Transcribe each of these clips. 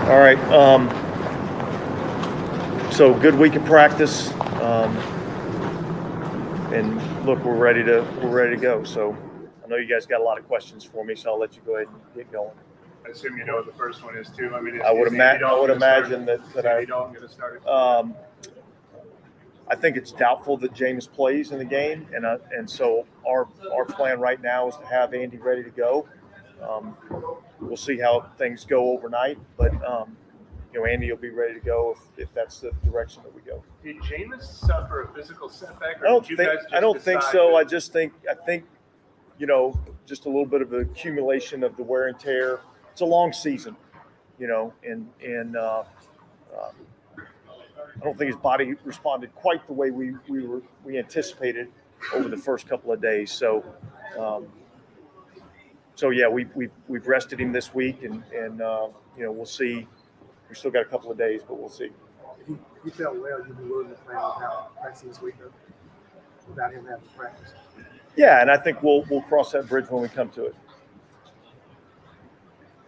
All right. So good week of practice, and look, we're ready to go. So I know you guys got a lot of questions for me, so I'll let you go ahead and get going. I assume you know what the first one is too. I mean, I would imagine that Andy Dalton going to start. I think it's doubtful that James plays in the game, and so our plan right now is to have Andy ready to go. We'll see how things go overnight, but Andy will be ready to go if that's the direction that we go. Did Jameis suffer a physical setback? I don't think so. I think just a little bit of an accumulation of the wear and tear. It's a long season, and I don't think his body responded quite the way we anticipated over the first couple of days. So yeah, we've rested him this week, and we'll see. We still got a couple of days, but we'll see. If he felt well, you'd be willing to plan without practicing this week, without him having to practice. Yeah, and I think we'll cross that bridge when we come to it.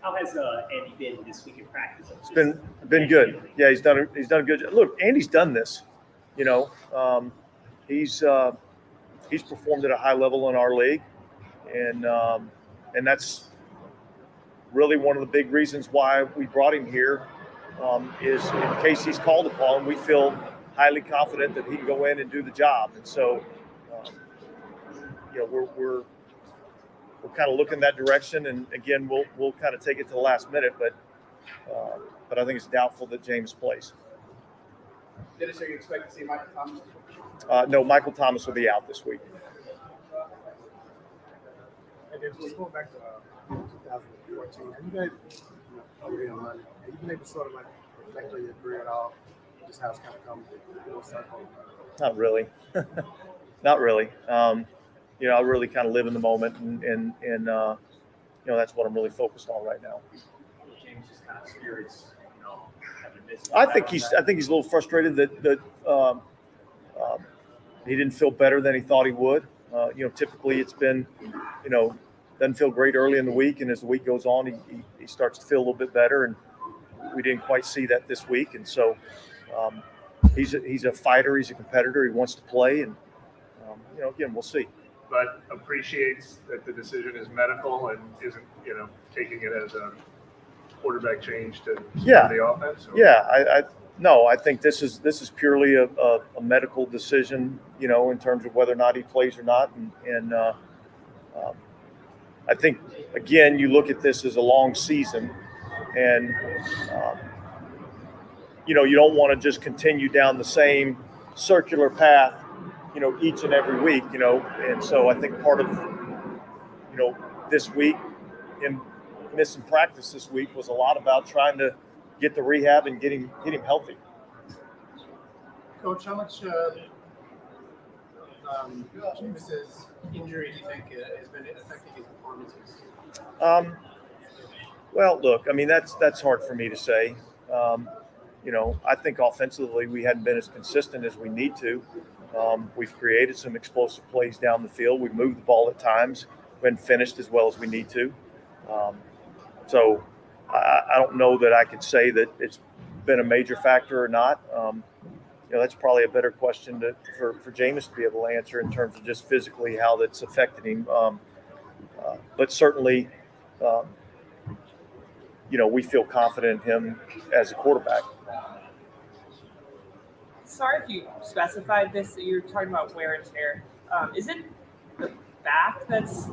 How has Andy been this week in practice? It's been good. Yeah, he's done a good job. Look, Andy's done this. He's performed at a high level in our league, and that's really one of the big reasons why we brought him here. Is in case he's called upon, we feel highly confident that he can go in and do the job. And so, we're kind of looking that direction. And again, we'll kind of take it to the last minute, but I think it's doubtful that James plays. Dennis, are you expecting to see Michael Thomas? No, Michael Thomas will be out this week. And then just going back to 2014, have you guys, over here in London, have you been able to sort of like reflect on your career at all? Just how it's kind of come full circle? Not really. Not really. I really kind of live in the moment, and that's what I'm really focused on right now. James just kind of spirits, having missed. I think he's a little frustrated that he didn't feel better than he thought he would. Typically it's been, doesn't feel great early in the week, and as the week goes on, he starts to feel a little bit better, and we didn't quite see that this week. And so he's a fighter, he's a competitor, he wants to play, and again, we'll see. But appreciates that the decision is medical and isn't, taking it as a quarterback change to the offense. Or? Yeah, I think this is purely a medical decision, in terms of whether or not he plays or not, and I think, again, you look at this as a long season, and you don't want to just continue down the same circular path, each and every week, and so I think part of, this week, him missing practice this week was a lot about trying to get the rehab and get him healthy. Coach, how much James's injury do you think has been affecting his performances? Well, look, I mean, that's hard for me to say. I think offensively we hadn't been as consistent as we need to. We've created some explosive plays down the field. We've moved the ball at times. We haven't finished as well as we need to. So I don't know that I could say that it's been a major factor or not. That's probably a better question for Jameis to be able to answer in terms of just physically how that's affected him. But certainly, we feel confident in him as a quarterback. Sorry if you specified this, that you're talking about wear and tear. Is it the back that's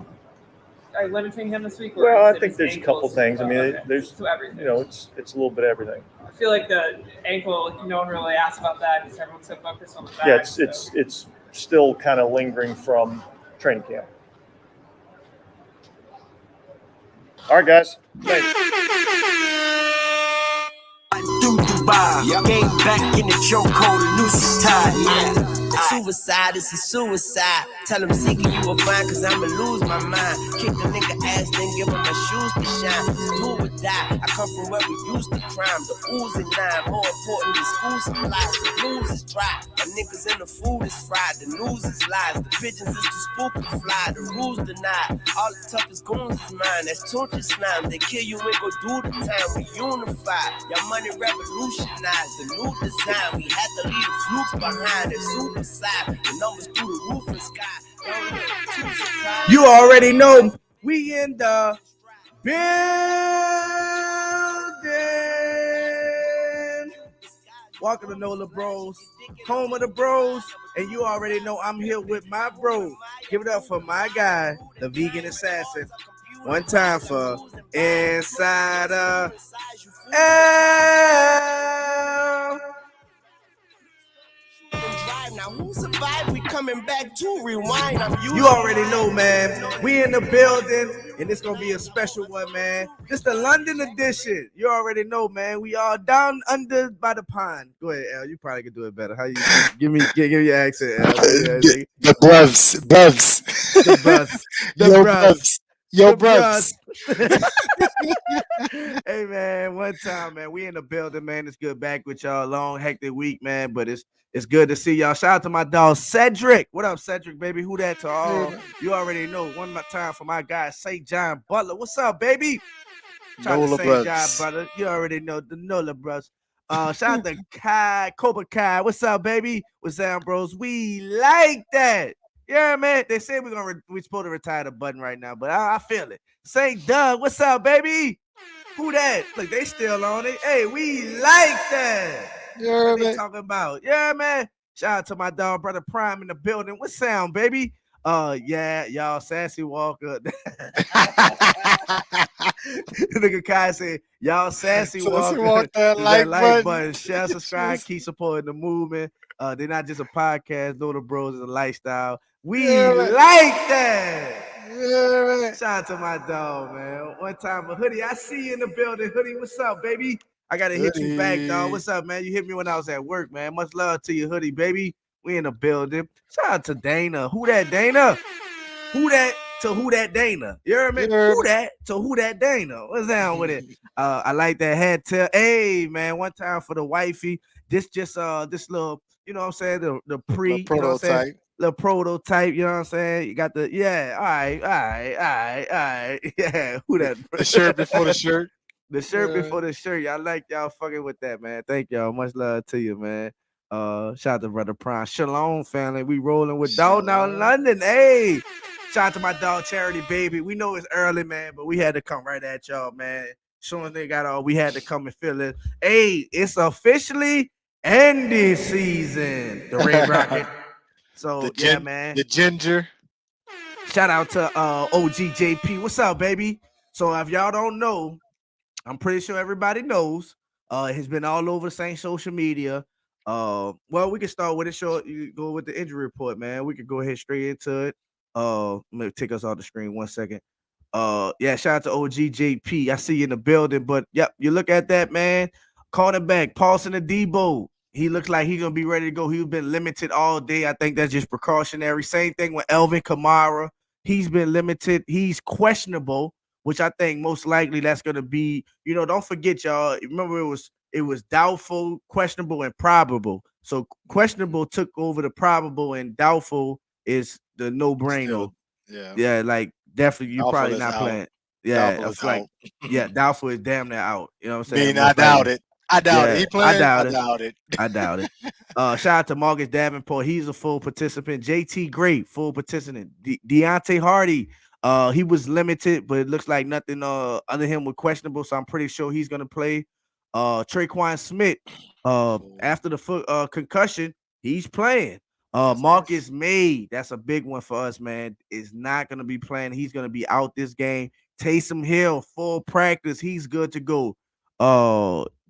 limiting him this week? Or Well, I think there's a couple things. I mean, there's, so everything. It's a little bit of everything. I feel like the ankle, no one really asked about that because everyone's so focused on the back. Yeah, it's still kind of lingering from training camp. All right, guys. Thanks. Dubai, game back in the chokehold, the noose is tied. Yeah. Suicide, it's a suicide. Tell him seeking you will find, cause I'ma lose my mind. Kick the nigga ass, then give him my shoes to shine. Do or die, I come from where we used to crime. The ooze and nine, more important is food supplies. The blues is dry, my niggas in the food is fried. The news is lies, the pigeons is too spooky to fly. The rules denied, all the toughest goons is mine. That's torture slime, they kill you and go do the time. We unify, your money revolutionized. The new design, we had to leave the flukes behind. It's super side, the numbers through the roof and sky. You already know we in the building. Welcome to NOLA Bros, home of the bros, and you already know I'm here with my bro. Give it up for my guy, the vegan assassin. One time for Insider L. Now who survived? We coming back to rewind. You already know, man. We in the building, and it's gonna be a special one, man. This the London edition. You already know, man. We all down under by the pond. Go ahead, Al. You probably could do it better. How you give me your accent, Al? The bruvs. The bruvs. The Yo, bruvs. bruvs. Yo, bruvs. Hey, man. One time, man. We in the building, man. It's good back with y'all. Long, hectic week, man. But it's good to see y'all. Shout out to my dog Cedric. What up, Cedric, baby? Who that to all? You already know. One more time for my guy St. John Butler. What's up, baby? Shout out to St. John Butler. You already know the NOLA Bros. Shout out to Kai, Cobra Kai. What's up, baby? What's up, bros? We like that. Yeah, man. They say we're supposed to retire the button right now, but I feel it. St. Doug, what's up, baby? Who that? Look, they still on it. Hey, we like that. Yeah, what they talking about? Yeah, man. Shout out to my dog, brother Prime in the building. What sound, baby? Yeah, y'all, Sassy Walker. Nigga Kai said, y'all, Sassy Walker. That like button. Share, subscribe, keep supporting the movement. They're not just a podcast. NOLA Bros is a lifestyle. We like that. Yeah. Shout out to my dog, man. One time a Hoodie. I see you in the building. Hoodie, what's up, baby? I gotta hit you back, dog. What's up, man? You hit me when I was at work, man. Much love to you, Hoodie, baby. We in the building. Shout out to Dana. Who that, Dana? Who that to who that Dana? You heard me? Who that to who that Dana? What's down with it? I like that hat tail. Hey, man, one time for the wifey. This just this little, you know what I'm saying? The pre, you know what I'm saying? Little prototype, you know what I'm saying? You got the all right. Yeah, who that? The shirt before the shirt. The shirt before the shirt. Y'all like y'all fucking with that, man. Thank y'all. Much love to you, man. Shout out to brother Prime. Shalom, family. We rolling with Dalton out in London. Hey, shout out to my dog Charity, baby. We know it's early, man, but we had to come right at y'all, man. Soon as they got all, we had to come and feel it. Hey, it's officially ending season. The Red Rocket. So man. The ginger. Shout out to OGJP. What's up, baby? So if y'all don't know, I'm pretty sure everybody knows. It has been all over the same social media. Well, we can start with it. You go with the injury report, man. We could go ahead straight into it. Let me take us off the screen 1 second. Shout out to OGJP. I see you in the building, but yep, you look at that, man. Cornerback, Paulson Adebo. He looks like he's gonna be ready to go. He's been limited all day. I think that's just precautionary. Same thing with Elvin Kamara. He's been limited. He's questionable, which I think most likely that's gonna be. You know, don't forget, y'all. Remember, it was doubtful, questionable, and probable. So questionable took over the probable, and doubtful is the no-brainer. Yeah, like definitely you probably not playing. Yeah, it's like doubtful is damn near out. You know what I'm saying? I doubt it. I doubt it. He playing? I doubt it. Shout out to Marcus Davenport. He's a full participant. JT Great, full participant. Deontay Hardy, he was limited, but it looks like nothing other him was questionable. So I'm pretty sure he's gonna play. Traquan Smith, after the foot concussion, he's playing. Marcus May, that's a big one for us, man. Is not gonna be playing. He's gonna be out this game. Taysom Hill, full practice. He's good to go.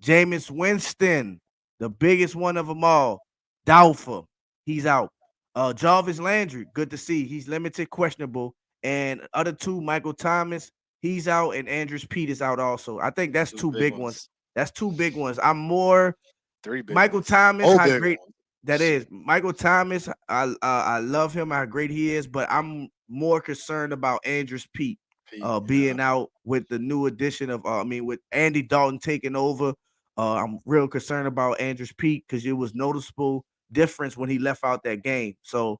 Jameis Winston, the biggest one of them all, doubtful. He's out. Jarvis Landry, good to see. He's limited, questionable. And other two, Michael Thomas, he's out, and Andrews Pete is out also. I think that's two big ones. That's two big ones. I'm more three big Michael ones. Thomas. That is Michael Thomas. I love him. How great he is, but I'm more concerned about Andrews Pete being out with the new addition of with Andy Dalton taking over. I'm real concerned about Andrews Pete because it was noticeable difference when he left out that game. So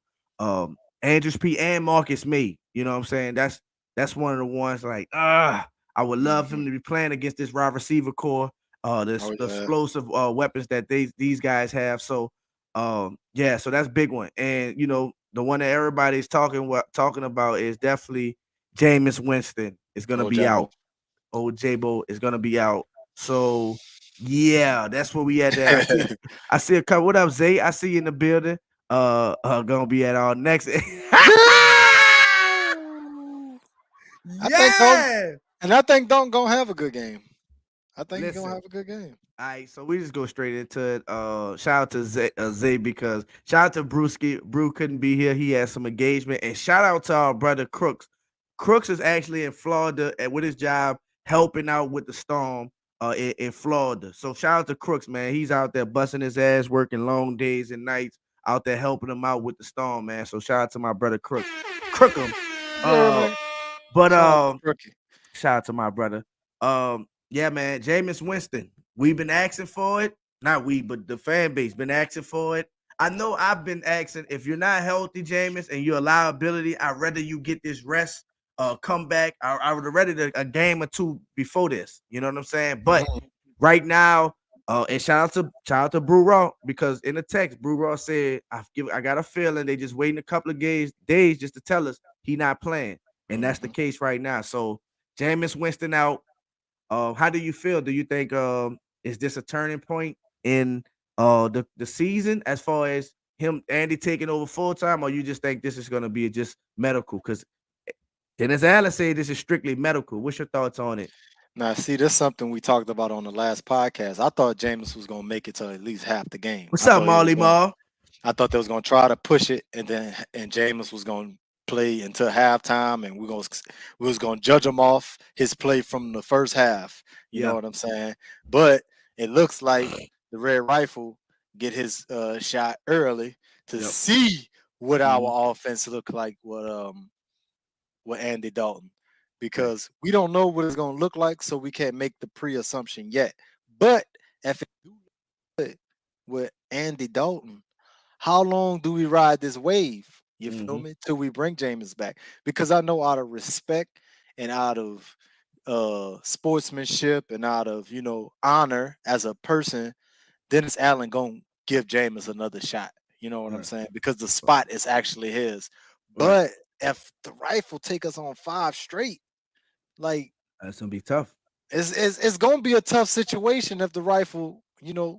Andrews Pete and Marcus May, you know what I'm saying? That's one of the ones like I would love him to be playing against this wide receiver core, the explosive weapons that these guys have. So yeah, so that's a big one. And the one that everybody's talking about is definitely Jameis Winston is gonna be out. Old J-Bo is gonna be out. So yeah, that's where we at there. I see a couple. What up, Zay? I see you in the building. Gonna be at our next. I think Dalton gonna have a good game. I think he's gonna have a good game. All right, so we just go straight into it. Shout out to Zay because shout out to Brewski. Brew couldn't be here. He had some engagement. And shout out to our brother Crooks. Crooks is actually in Florida with his job helping out with the storm in Florida. So shout out to Crooks, man. He's out there busting his ass, working long days and nights, out there helping him out with the storm, man. So shout out to my brother Crooks. Crookham. Shout out to my brother. Yeah, man, Jameis Winston. We've been asking for it. Not we, but the fan base been asking for it. I know I've been asking if you're not healthy, Jameis, and you're a liability, I'd rather you get this rest, come back. I would have read it a game or two before this. You know what I'm saying? But right now, and shout out to Brew Raw because in the text, Brew Raw said, I got a feeling they just waiting a couple of days just to tell us he not playing. And that's the case right now. So Jameis Winston out. How do you feel? Do you think is this a turning point in the season as far as Andy taking over full time, or you just think this is going to be just medical? Because Dennis Allen said this is strictly medical. What's your thoughts on it? Now, see, this is something we talked about on the last podcast. I thought Jameis was going to make it to at least half the game. What's up, Molly Ma? I thought they was going to try to push it, and Jameis was going to play until halftime, and we was gonna judge him off his play from the first half. You know what I'm saying? But it looks like the Red Rifle get his shot early to see what our offense look like with Andy Dalton, because we don't know what it's gonna look like, so we can't make the pre-assumption yet. But if it with Andy Dalton, how long do we ride this wave? You feel me? Till we bring Jameis back. Because I know out of respect and out of sportsmanship and out of, honor as a person, Dennis Allen gonna give Jameis another shot. You know what I'm saying? Because the spot is actually his. But if the Rifle take us on 5 straight, like that's gonna be tough. It's gonna be a tough situation if the Rifle,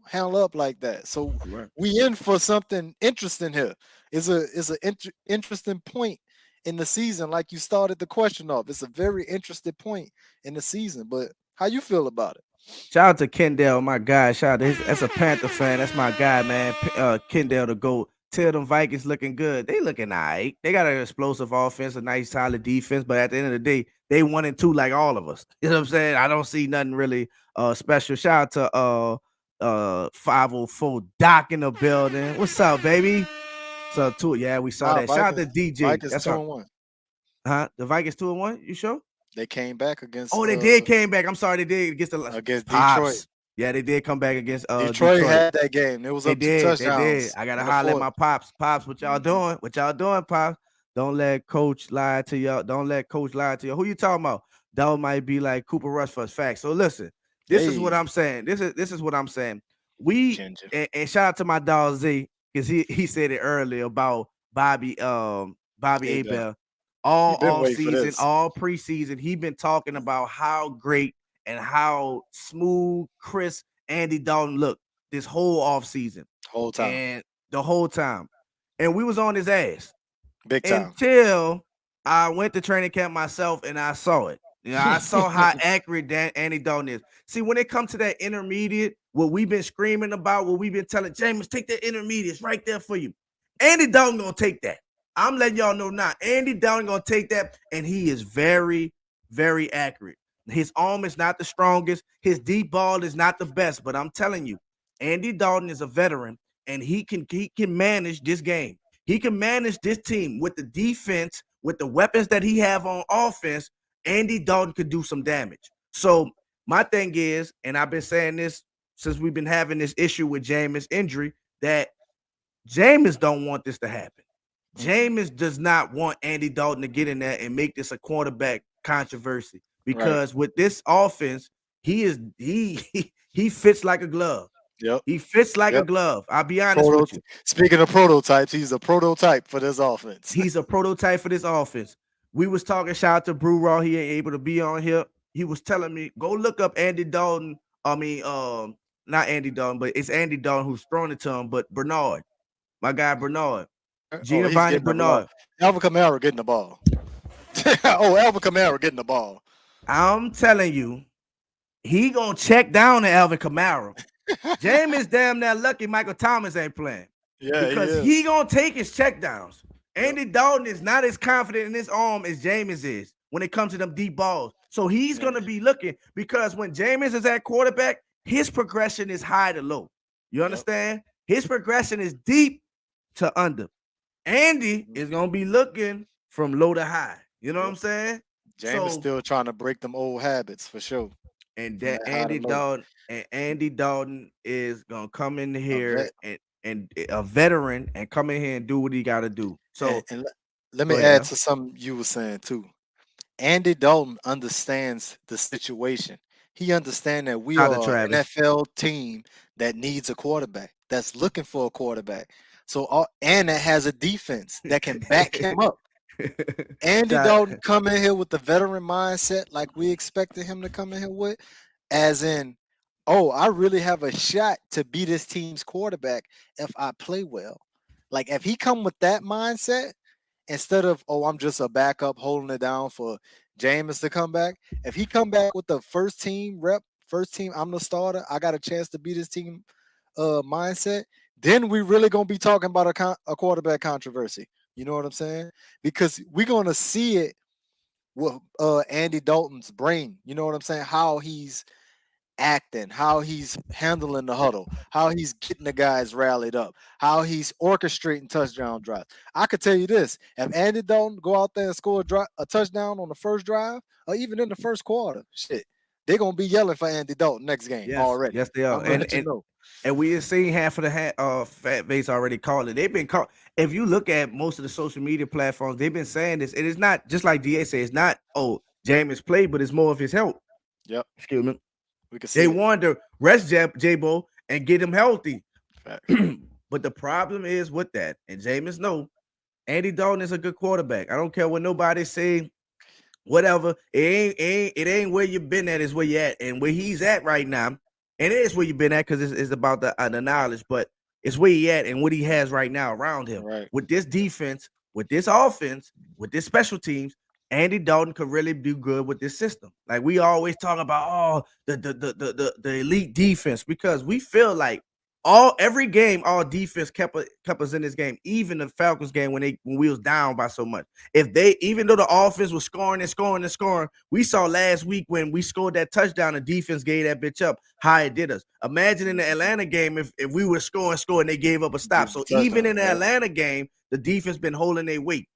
handle up like that. So we in for something interesting here. It's an interesting point in the season, like you started the question off. It's a very interesting point in the season. But how you feel about it? Shout out to Kendall, my guy. Shout out to that's a Panther fan. That's my guy, man. Kendall to go. Tell them Vikings looking good. They looking all right. They got an explosive offense, a nice solid defense, but at the end of the day, they 1-2 like all of us. You know what I'm saying? I don't see nothing really special. Shout out to 504 Doc in the building. What's up, baby? So we saw that. Shout out to DJ. Vikings that's 2-1. The Vikings 2-1. You sure? They came back against. Oh, they did came back. I'm sorry, they did against Detroit. Yeah, they did come back against Detroit. Had that game. It was up to touchdowns. They did. I gotta holler at my pops. Pops, what y'all doing? What y'all doing, pops? Don't let coach lie to y'all. Don't let coach lie to you. Who you talking about? That might be like Cooper Rush for his facts. So listen, this is what I'm saying. This is what I'm saying. And shout out to my dog Z, because he said it earlier about Bobby Abel. All off season, all preseason, he been talking about how great and how smooth, crisp Andy Dalton looked this whole off season. The whole time. And we was on his ass. Big time. Until I went to training camp myself and I saw it. I saw how accurate Andy Dalton is. See, when it comes to that intermediate, what we've been screaming about, what we've been telling Jameis, take that intermediate. It's right there for you. Andy Dalton gonna take that. I'm letting y'all know now. Andy Dalton gonna take that, and he is very, very accurate. His arm is not the strongest. His deep ball is not the best, but I'm telling you, Andy Dalton is a veteran, and he can manage this game. He can manage this team with the defense, with the weapons that he have on offense. Andy Dalton could do some damage. So my thing is, and I've been saying this since we've been having this issue with Jameis injury, that Jameis don't want this to happen. Jameis does not want Andy Dalton to get in there and make this a quarterback controversy, because with this offense, he fits like a glove. Yep. He fits like a glove. I'll be honest with you. Speaking of prototypes, he's a prototype for this offense. He's a prototype for this offense. We was talking, shout out to Brew Raw. He ain't able to be on here. He was telling me, go look up Andy Dalton. I mean, not Andy Dalton, but it's Andy Dalton who's throwing it to him, but Bernard, my guy Bernard. Giovanni Bernard. Alvin Kamara getting the ball. Alvin Kamara getting the ball. I'm telling you, he gonna check down to Alvin Kamara. Jameis damn near lucky Michael Thomas ain't playing. Yeah, because he gonna take his check downs. Andy Dalton is not as confident in his arm as Jameis is when it comes to them deep balls. So he's gonna be looking, because when Jameis is at quarterback, his progression is high to low. You understand? His progression is deep to under. Andy is gonna be looking from low to high. You know what I'm saying? Jameis still trying to break them old habits for sure. And that Andy Dalton is gonna come in here and a veteran and come in here and do what he got to do. So and let me add to something you were saying too. Andy Dalton understands the situation. He understands that we are an NFL team that needs a quarterback, that's looking for a quarterback. So and that has a defense that can back him up. Andy Dalton come in here with the veteran mindset like we expected him to come in here with, as in, I really have a shot to be this team's quarterback if I play well. Like if he come with that mindset, instead of, I'm just a backup holding it down for Jameis to come back. If he come back with the first team, I'm the starter, I got a chance to be this team mindset, then we really gonna be talking about a quarterback controversy. You know what I'm saying? Because we're gonna see it with Andy Dalton's brain. You know what I'm saying? How he's acting, how he's handling the huddle, how he's getting the guys rallied up, how he's orchestrating touchdown drives. I could tell you this: if Andy Dalton go out there and score a touchdown on the first drive, or even in the first quarter, they're gonna be yelling for Andy Dalton next game already. Yes, they are. And we have seen half of the fat base already called it. They've been called. If you look at most of the social media platforms, they've been saying this. It is not just like DA said. It's not Jameis played, but it's more of his health. Yep. Excuse me. We can see they wanted to rest J-Bo and get him healthy. But the problem is with that, and Jameis know, Andy Dalton is a good quarterback. I don't care what nobody say. Whatever, it ain't where you've been at, is where you're at, and where he's at right now. And it is where you've been at, because it's about the knowledge, but it's where he at and what he has right now around him. Right. With this defense, with this offense, with this special teams, Andy Dalton could really do good with this system. Like we always talk about, the elite defense, because we feel like every game, all defense kept us in this game. Even the Falcons game when we was down by so much. Even though the offense was scoring and scoring and scoring, we saw last week when we scored that touchdown, the defense gave that bitch up. How it did us. Imagine in the Atlanta game if we were scoring, and they gave up a stop. So even in the Atlanta game, the defense been holding their weight.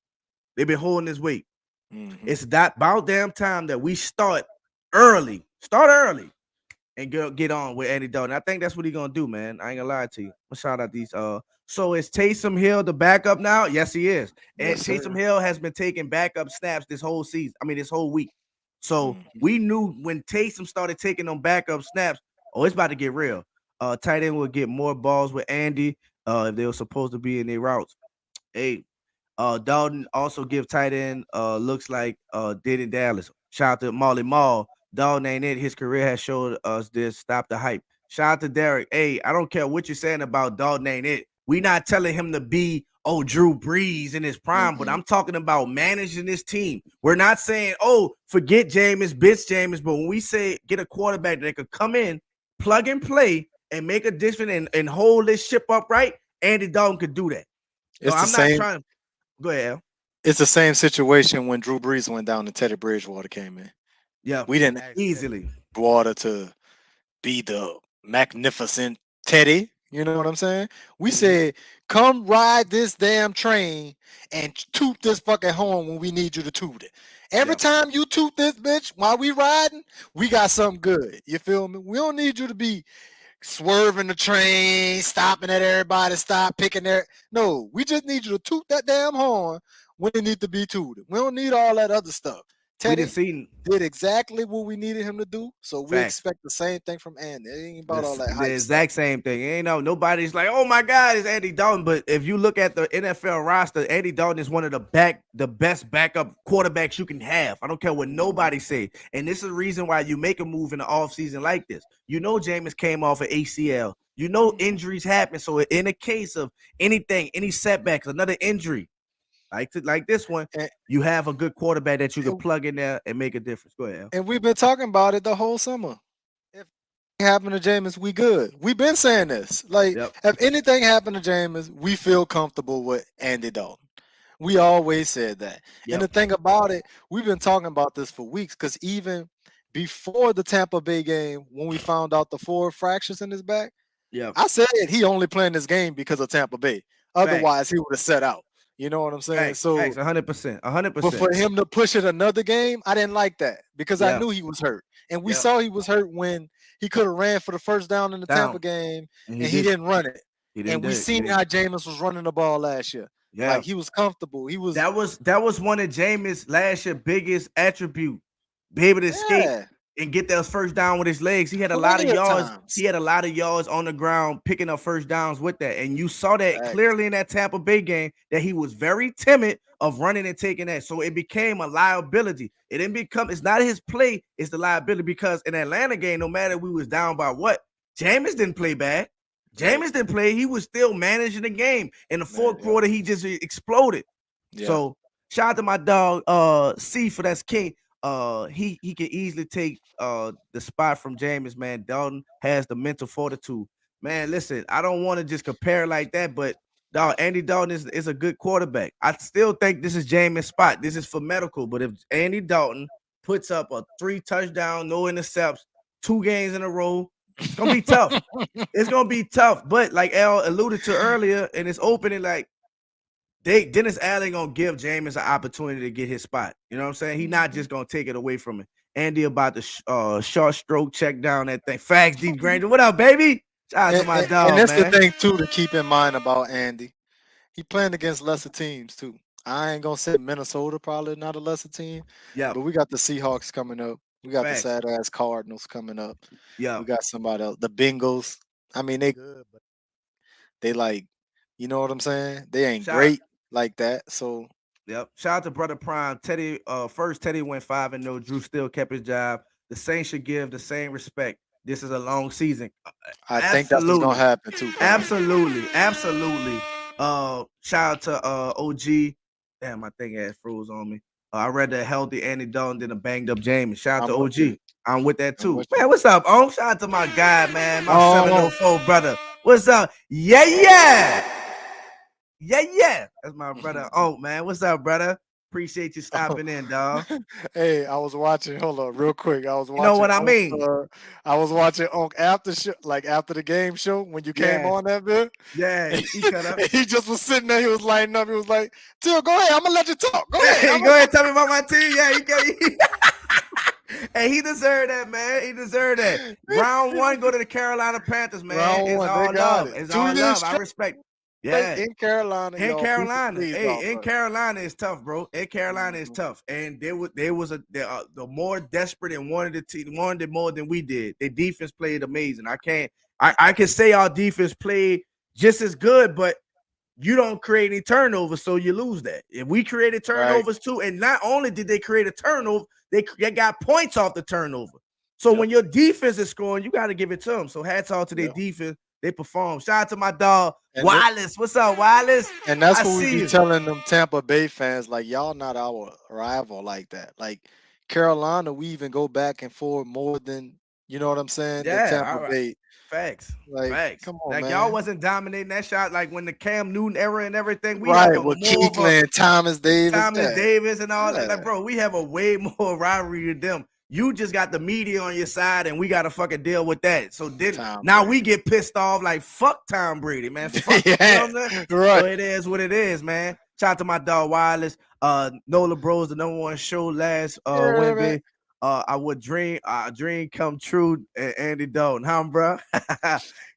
They've been holding this weight. Mm-hmm. It's about damn time that we start early. And get on with Andy Dalton. I think that's what he's gonna do, man. I ain't gonna lie to you. I'm shout out these. So is Taysom Hill the backup now? Yes, he is. And Taysom Hill has been taking backup snaps this whole season. I mean, this whole week. So we knew when Taysom started taking them backup snaps, it's about to get real. Tight end will get more balls with Andy if they were supposed to be in their routes. Hey, Dalton also give tight end looks like did in Dallas. Shout out to Molly Mall. Dalton ain't it. His career has showed us this. Stop the hype. Shout out to Derek. Hey, I don't care what you're saying about Dalton ain't it. We not telling him to be Drew Brees in his prime, but I'm talking about managing this team. We're not saying, forget Jameis, bitch Jameis, but when we say get a quarterback that could come in, plug and play, and make a difference and hold this ship upright, Andy Dalton could do that. It's I'm not trying to go ahead, Al. It's the same situation when Drew Brees went down and Teddy Bridgewater came in. Yeah, we didn't easily Bridgewater to be the magnificent Teddy. You know what I'm saying? We Mhm. said, come ride this damn train and toot this fucking horn when we need you to toot it. Every Yep. time you toot this bitch while we riding, we got something good. You feel me? We don't need you to be swerving the train, stopping at everybody, stop picking their. No, we just need you to toot that damn horn when it need to be tooted. We don't need all that other stuff. We didn't Teddy see did exactly what we needed him to do, so we facts. expect the same thing from Andy. It ain't about all that The hype stuff. exact same thing. Ain't no nobody's like, oh my God, it's Andy Dalton. But if you look at the NFL roster, Andy Dalton is one of the best backup quarterbacks you can have. I don't care what nobody say. And this is the reason why you make a move in the offseason like this. You know, Jameis came off of ACL. You know, injuries happen. So in a case of anything, any setbacks, another injury, like this one, And, you have a good quarterback that you can plug in there and make a difference. Go ahead. and we've been talking about it the whole summer. If anything happened to Jameis, we good. We've been saying this. Like, Yep. if anything happened to Jameis, we feel comfortable with Andy Dalton. We always said that. And the Yep. thing about it, we've been talking about this for weeks because even before the Tampa Bay game, when we found out the 4 fractures in his back, Yep. I said he only playing this game because of Tampa Bay. Otherwise, he would have set out. You know what I'm saying? Facts. So, 100%. but 100%. for him to push it another game, I didn't like that because I Yeah. knew he was hurt. And we Yep. saw he was hurt when he could have ran for the first down in the Tampa game And and he didn't run it. He And didn't we do it. seen how Jameis was running the ball last year. Yeah. Like he was comfortable. He was That was one of Jameis last year's biggest attribute. Be able to escape yeah. and get that first down with his legs. He had a lot of Plenty of yards. times. He had a lot of yards on the ground picking up first downs with that. And you saw that Facts. clearly in that Tampa Bay game that he was very timid of running and taking that. So it became a liability. It didn't become, it's not his play, it's the liability because in Atlanta game, no matter we was down by what, Jameis didn't play bad. Jameis didn't play. He was still managing the game. In the fourth quarter, he just exploded. Yeah. So shout out to my dog, C for that's king. He can easily take the spot from Jameis, man. Dalton has the mental fortitude. Man, listen, I don't want to just compare like that, but dog, Andy Dalton is a good quarterback. I still think this is Jameis' spot. This is for medical, but if Andy Dalton puts up a 3 touchdown, no intercepts, 2 games in a row, it's gonna be tough. It's gonna be tough. But like Al alluded to earlier, in his opening, like Dennis Allen gonna give Jameis an opportunity to get his spot. You know what I'm saying? He's not just gonna take it away from him. Andy about to short stroke check down that thing. Facts, D Granger. What up, baby? Shout out to my dog, and that's man. the thing too to keep in mind about Andy. He playing against lesser teams too. I ain't gonna say Minnesota probably not a lesser team. Yeah, but we got the Seahawks coming up. We got Facts. the sad ass Cardinals coming up. Yeah, we got somebody else. The Bengals. I mean, they good, but they like, you know what I'm saying? They ain't great like that. So yep. Shout out to Brother Prime. Teddy, first Teddy went 5-0. Drew still kept his job. The Saints should give the same respect. This is a long season. I think that's what's gonna happen too. Prime. Absolutely. Shout out to OG. Damn, my thing ass froze on me. I read the healthy Andy Dalton than a banged up James. Shout out to OG. I'm with that too. Man, what's up, Shout out to my guy, man. My 704 brother. What's up? Yeah. That's my brother. Oh, man. What's up, brother? Appreciate you stopping in, dog. Hey, I was watching. Hold on, real quick. I was watching. You know what I mean? I was watching after show, like after the game show when you came on that bit. Yeah, he cut up. He just was sitting there. He was lighting up. He was like, "Till, go ahead. I'm gonna let you talk. Go ahead. Go ahead. Tell me about my team. Yeah, Hey, he deserved that, man. He deserved that. Round 1, go to the Carolina Panthers, man. It's all love. It's all love. I respect. Yeah, in Carolina. Hey, in Carolina is tough, bro. In Carolina is tough, and there was the more desperate and wanted it more than we did. Their defense played amazing. I can say our defense played just as good, but you don't create any turnovers, so you lose that. If we created turnovers too, and not only did they create a turnover, they got points off the turnover. So when your defense is scoring, you got to give it to them. So hats off to their defense. They perform. Shout out to my dog, Wallace. What's up, Wallace? And that's what we be telling them Tampa Bay fans, like, y'all not our rival like that. Like, Carolina, we even go back and forth more than, you know what I'm saying, than Tampa Bay. Facts. Like, Facts. come on, like, man. y'all wasn't dominating that shot like when the Cam Newton era and everything. We right, have with Keekland, Thomas Davis and all that. Like, bro, we have a way more rivalry than them. You just got the media on your side, and we got to fucking deal with that. So then Tom now Brady. we get pissed off like fuck Tom Brady, man. Fuck, you know what I'm saying? Right. So it is what it is, man. Shout out to my dog Wireless. Nola Bros, the #1 show last Wednesday. I would dream come true. Andy Dalton, huh, bro?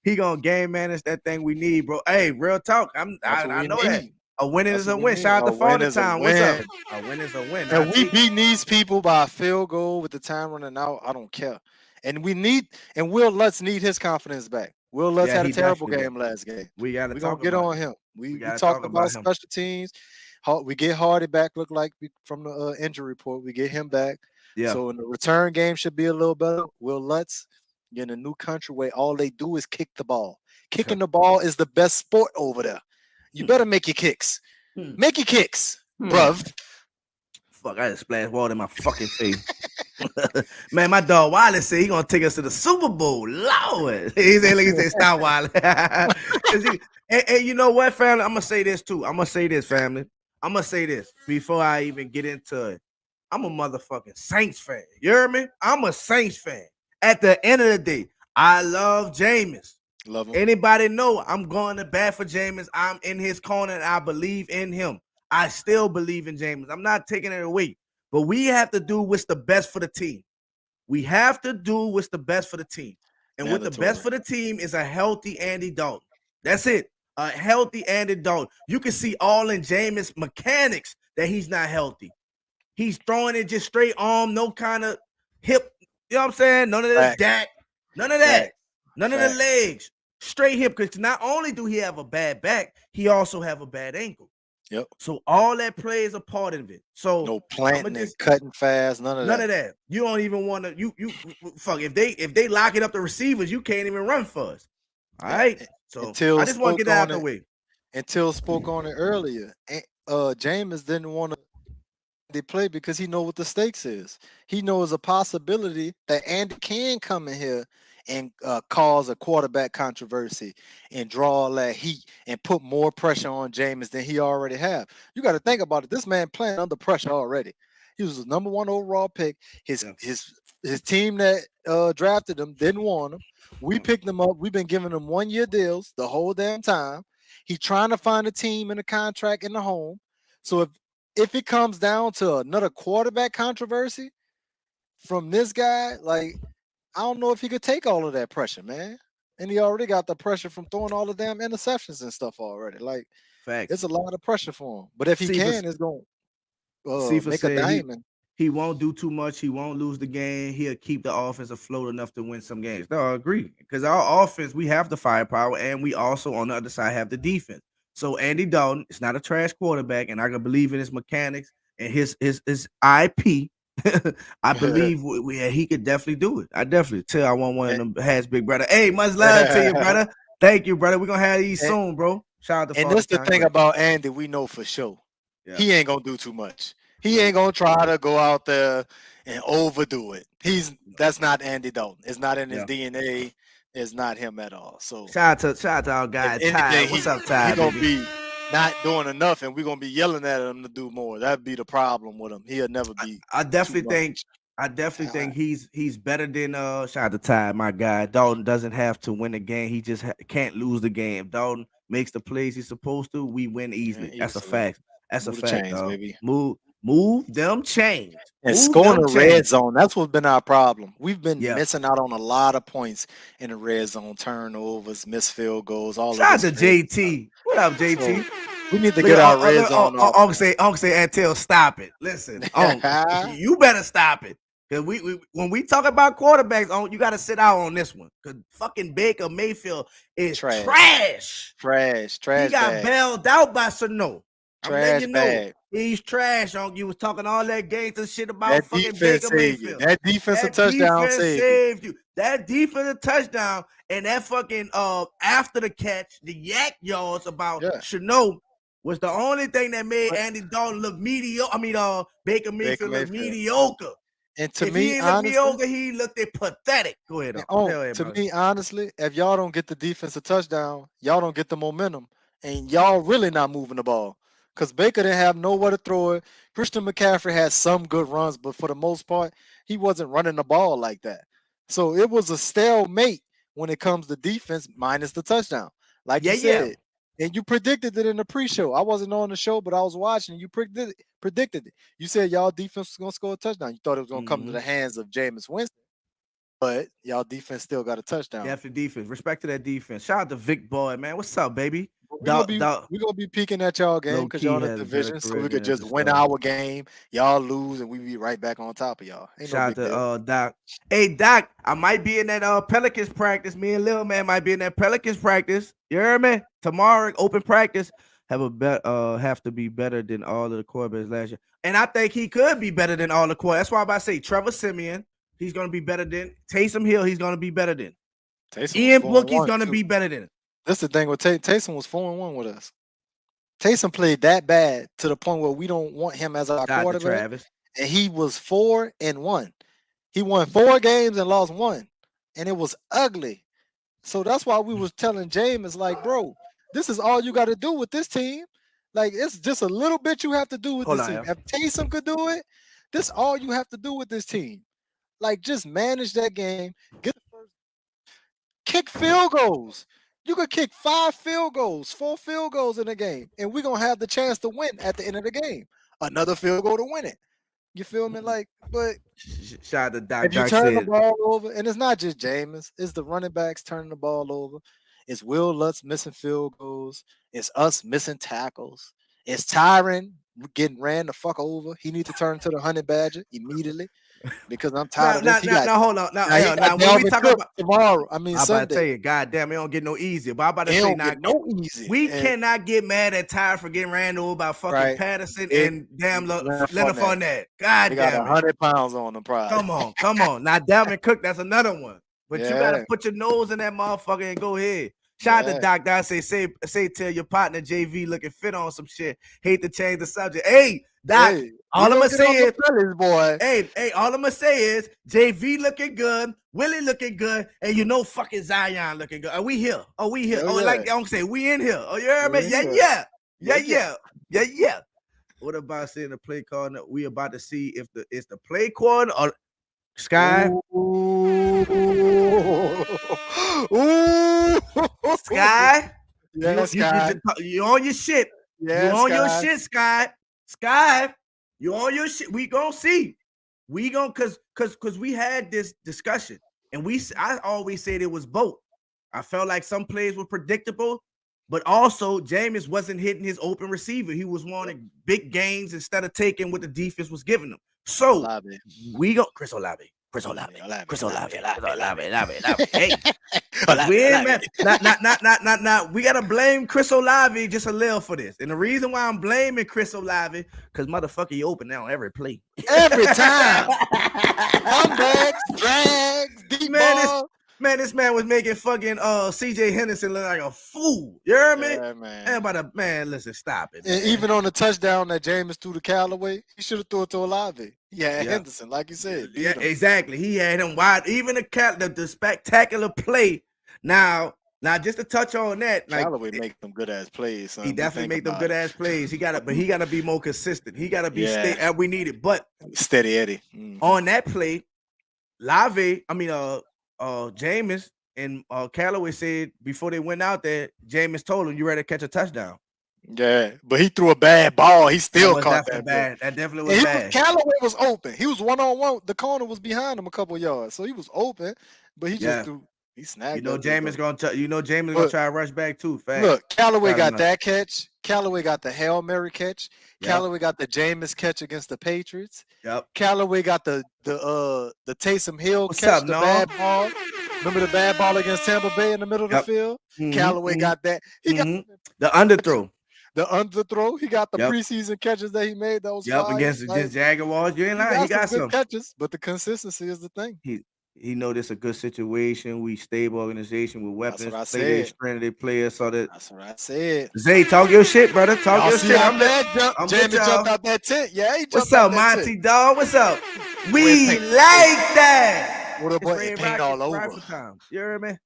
He gonna game manage that thing we need, bro. Hey, real talk. I know that. A win is a win. Shout out to Father Time. What's up? A win is a win. And we beat these people by a field goal with the time running out. I don't care. And Will Lutz need his confidence back. Will Lutz had a terrible game last game. We gotta talk get on him. We talked about special teams. We get Hardy back. Look like from the injury report, we get him back. Yeah. So in the return game should be a little better. Will Lutz in a new country where all they do is kick the ball. Kicking the ball is the best sport over there. You better make your kicks. Make your kicks, bruv. Fuck, I just splashed water in my fucking face. Man, my dog Wallace said he gonna take us to the Super Bowl. Lord. He said, stop, Wallace. and you know what, family? I'm gonna say this too. I'm gonna say this, family. I'm gonna say this before I even get into it. I'm a motherfucking Saints fan. You hear me? I'm a Saints fan. At the end of the day, I love Jameis. Love him. Anybody know I'm going to bat for Jameis. I'm in his corner and I believe in him. I still believe in Jameis. I'm not taking it away. But we have to do what's the best for the team. We have to do what's the best for the team. And what the best for the team is a healthy Andy Dalton. That's it. A healthy Andy Dalton. You can see all in Jameis mechanics that he's not healthy. He's throwing it just straight arm, no kind of hip. You know what I'm saying? None of this back. None of that. None of the legs. Straight hip. Because not only do he have a bad back, he also have a bad ankle. Yep. So all that plays a part of it. So no planting and cutting fast. None of that. You don't even want to. You fuck if they lock it up the receivers, you can't even run for us. All right. So I just want to get that out of the way. Until spoke on it earlier. Jameis didn't want to play because he know what the stakes is. He knows a possibility that Andy can come in here and cause a quarterback controversy and draw all that heat and put more pressure on Jameis than he already have. You got to think about it. This man playing under pressure already. He was the #1 overall pick. His team that drafted him didn't want him. We picked him up. We've been giving him 1-year deals the whole damn time. He's trying to find a team in a contract in the home. So if it comes down to another quarterback controversy from this guy, like, I don't know if he could take all of that pressure, man. And he already got the pressure from throwing all the damn interceptions and stuff already. Like, it's a lot of pressure for him. But if he it's going to make a diamond. He won't do too much. He won't lose the game. He'll keep the offense afloat enough to win some games. No, I agree. Because our offense, we have the firepower, and we also, on the other side, have the defense. So Andy Dalton is not a trash quarterback, and I can believe in his mechanics and his IP. I believe he could definitely do it. I definitely tell I want one of them has big brother. Hey, much love to you, brother. Thank you, brother. We're gonna have these soon, bro. Shout out to and this the thing about Andy, we know for sure. Yeah. He ain't gonna do too much. He ain't gonna try to go out there and overdo it. That's not Andy Dalton. It's not in his DNA. It's not him at all. So shout out to our guy Ty. What's up, Ty? He gonna be not doing enough, and we're gonna be yelling at him to do more. That'd be the problem with him. He'll never be. I definitely think he's better than shout out to Ty, my guy. Dalton doesn't have to win the game. He just can't lose the game. Dalton makes the plays he's supposed to. We win easily. Yeah, That's a fact. That's move a fact, chains, baby. Move them chains. And scoring the red zone, that's what's been our problem. We've been missing out on a lot of points in the red zone, turnovers, missed field goals, all shout of out to JT. What up, JT? So we need to get our red zone off. Uncle say, Antel, stop it. Listen, you better stop it. Because when we talk about quarterbacks, you got to sit out on this one. Because fucking Baker Mayfield is trash. Trash. He got bailed out by Sano. I'm letting you know. Bag. He's trash. You was talking all that gangster shit about that fucking Baker Mayfield. That defensive touchdown saved you. That defensive touchdown and that fucking after the catch, the yak yards about Sano was the only thing that made Andy Dalton look mediocre. I mean, Baker Mayfield look mediocre. And to if me, he honestly, mediocre, he looked pathetic. Go ahead. To me, honestly, if y'all don't get the defensive touchdown, y'all don't get the momentum, and y'all really not moving the ball. because Baker didn't have nowhere to throw it. Christian McCaffrey had some good runs, but for the most part, he wasn't running the ball like that. So it was a stalemate when it comes to defense, minus the touchdown, like you said. And you predicted it in the pre-show. I wasn't on the show, but I was watching. You predicted it. You said y'all defense was gonna score a touchdown. You thought it was gonna come to the hands of Jameis Winston, but y'all defense still got a touchdown. Definitely defense. Respect to that defense. Shout out to Vic Boy, man. What's up, baby? We're gonna be peeking at y'all game because y'all in the division, so we could just win our game. Y'all lose, and we be right back on top of y'all. Ain't Shout no big out to deal. Doc. Hey Doc, I might be in that Pelicans practice. Me and Lil Man might be in that Pelicans practice. You heard me? Tomorrow, open practice. Have to be better than all of the quarterbacks last year. And I think he could be better than all the quarterbacks. That's why I'm about to say Trevor Siemian, he's gonna be better than Taysom Hill, he's gonna be better than Ian Book, he's gonna be better than. That's the thing with Taysom was 4-1 with us. Taysom played that bad to the point where we don't want him as our quarterback. Travis. And he was 4-1. He won 4 games and lost 1, and it was ugly. So that's why we was telling James, like, bro, this is all you got to do with this team. Like, it's just a little bit you have to do with this team. If Taysom could do it, this all you have to do with this team. Like, just manage that game, get the first, kick field goals. You could kick 5 field goals, 4 field goals in a game, and we're gonna have the chance to win at the end of the game. Another field goal to win it. You feel me? Like, but shout out to Doc. If you turn the ball over, and it's not just Jameis, it's the running backs turning the ball over. It's Will Lutz missing field goals. It's us missing tackles. It's Tyron getting ran the fuck over. He needs to turn to the honey badger immediately because I'm tired of this. Now, hold on. Now when we talk about tomorrow, I mean, I'm Sunday. about to tell you, goddamn, it don't get no easier. But I'm about to It say, don't now, get no easy. We cannot get mad at Tyron for getting ran over by fucking Patterson and damn Leonard Fournette. God They damn got 100 pounds on them, probably. Come on. Now, Dalvin Cook, that's another one. But you gotta put your nose in that motherfucker and go ahead. Shout out to Doc. Doc say tell your partner JV looking fit on some shit. Hate to change the subject. Hey, Doc, all I'm gonna say is, boy. Hey, all I'm gonna say is JV looking good, Willie looking good, and you know fucking Zion looking good. Are we here? Like I'm gonna say, we in here. Oh, you heard me? Yeah. What about seeing the play call? We about to see if it's the play call or Sky. Ooh. Sky. Yeah, Sky. You on your shit. Yeah, you on your shit, Sky. Sky. You on your shit. We gonna see. We gonna cause we had this discussion, and I always said it was both. I felt like some plays were predictable, but also Jameis wasn't hitting his open receiver. He was wanting big gains instead of taking what the defense was giving him. So we go Chris Olave. Hey, we gotta blame Chris Olave just a little for this. And the reason why I'm blaming Chris Olave, because motherfucker, you open now every play. Every time. Comebacks, drags, deep ball. Man, this man was making fucking CJ Henderson look like a fool. You heard me? Yeah, man. Man, listen, stop it. And even on the touchdown that Jameis threw to Callaway, he should have threw it to Olave. Yeah, Henderson, like you said. Yeah, exactly. He had him wide. Even the spectacular play. Now, just to touch on that, like Callaway make some good ass plays. Son. He definitely make them good ass plays. He gotta be more consistent. He gotta be and we need it. But steady Eddie. On that play, Jameis and Callaway said before they went out there, Jameis told him, "You ready to catch a touchdown?" Yeah, but he threw a bad ball. He still caught that bad. That definitely was bad. Callaway was open. He was 1-on-1. The corner was behind him a couple yards, so he was open. But he just threw. He snagged. Jameis gonna try to rush back too fast. Look, Callaway got that catch. Callaway got the Hail Mary catch. Callaway got the Jameis catch against the Patriots. Yep. Callaway got the Taysom Hill catch, the bad ball. Remember the bad ball against Tampa Bay in the middle of the field? Callaway got that. He got the underthrow. The underthrow. He got the preseason catches that he made. That was against Jaguars. You ain't lying. He got some catches, but the consistency is the thing. He know this a good situation. We stable organization with weapons. That's what I said. Players. So that's what I said. Zay, talk your shit, brother. Talk your shit. I'm Jamie jumped out that tent. Yeah, he jumped What's up, Monty dog? What's up? We like that. What about it? Paint all over. You heard me?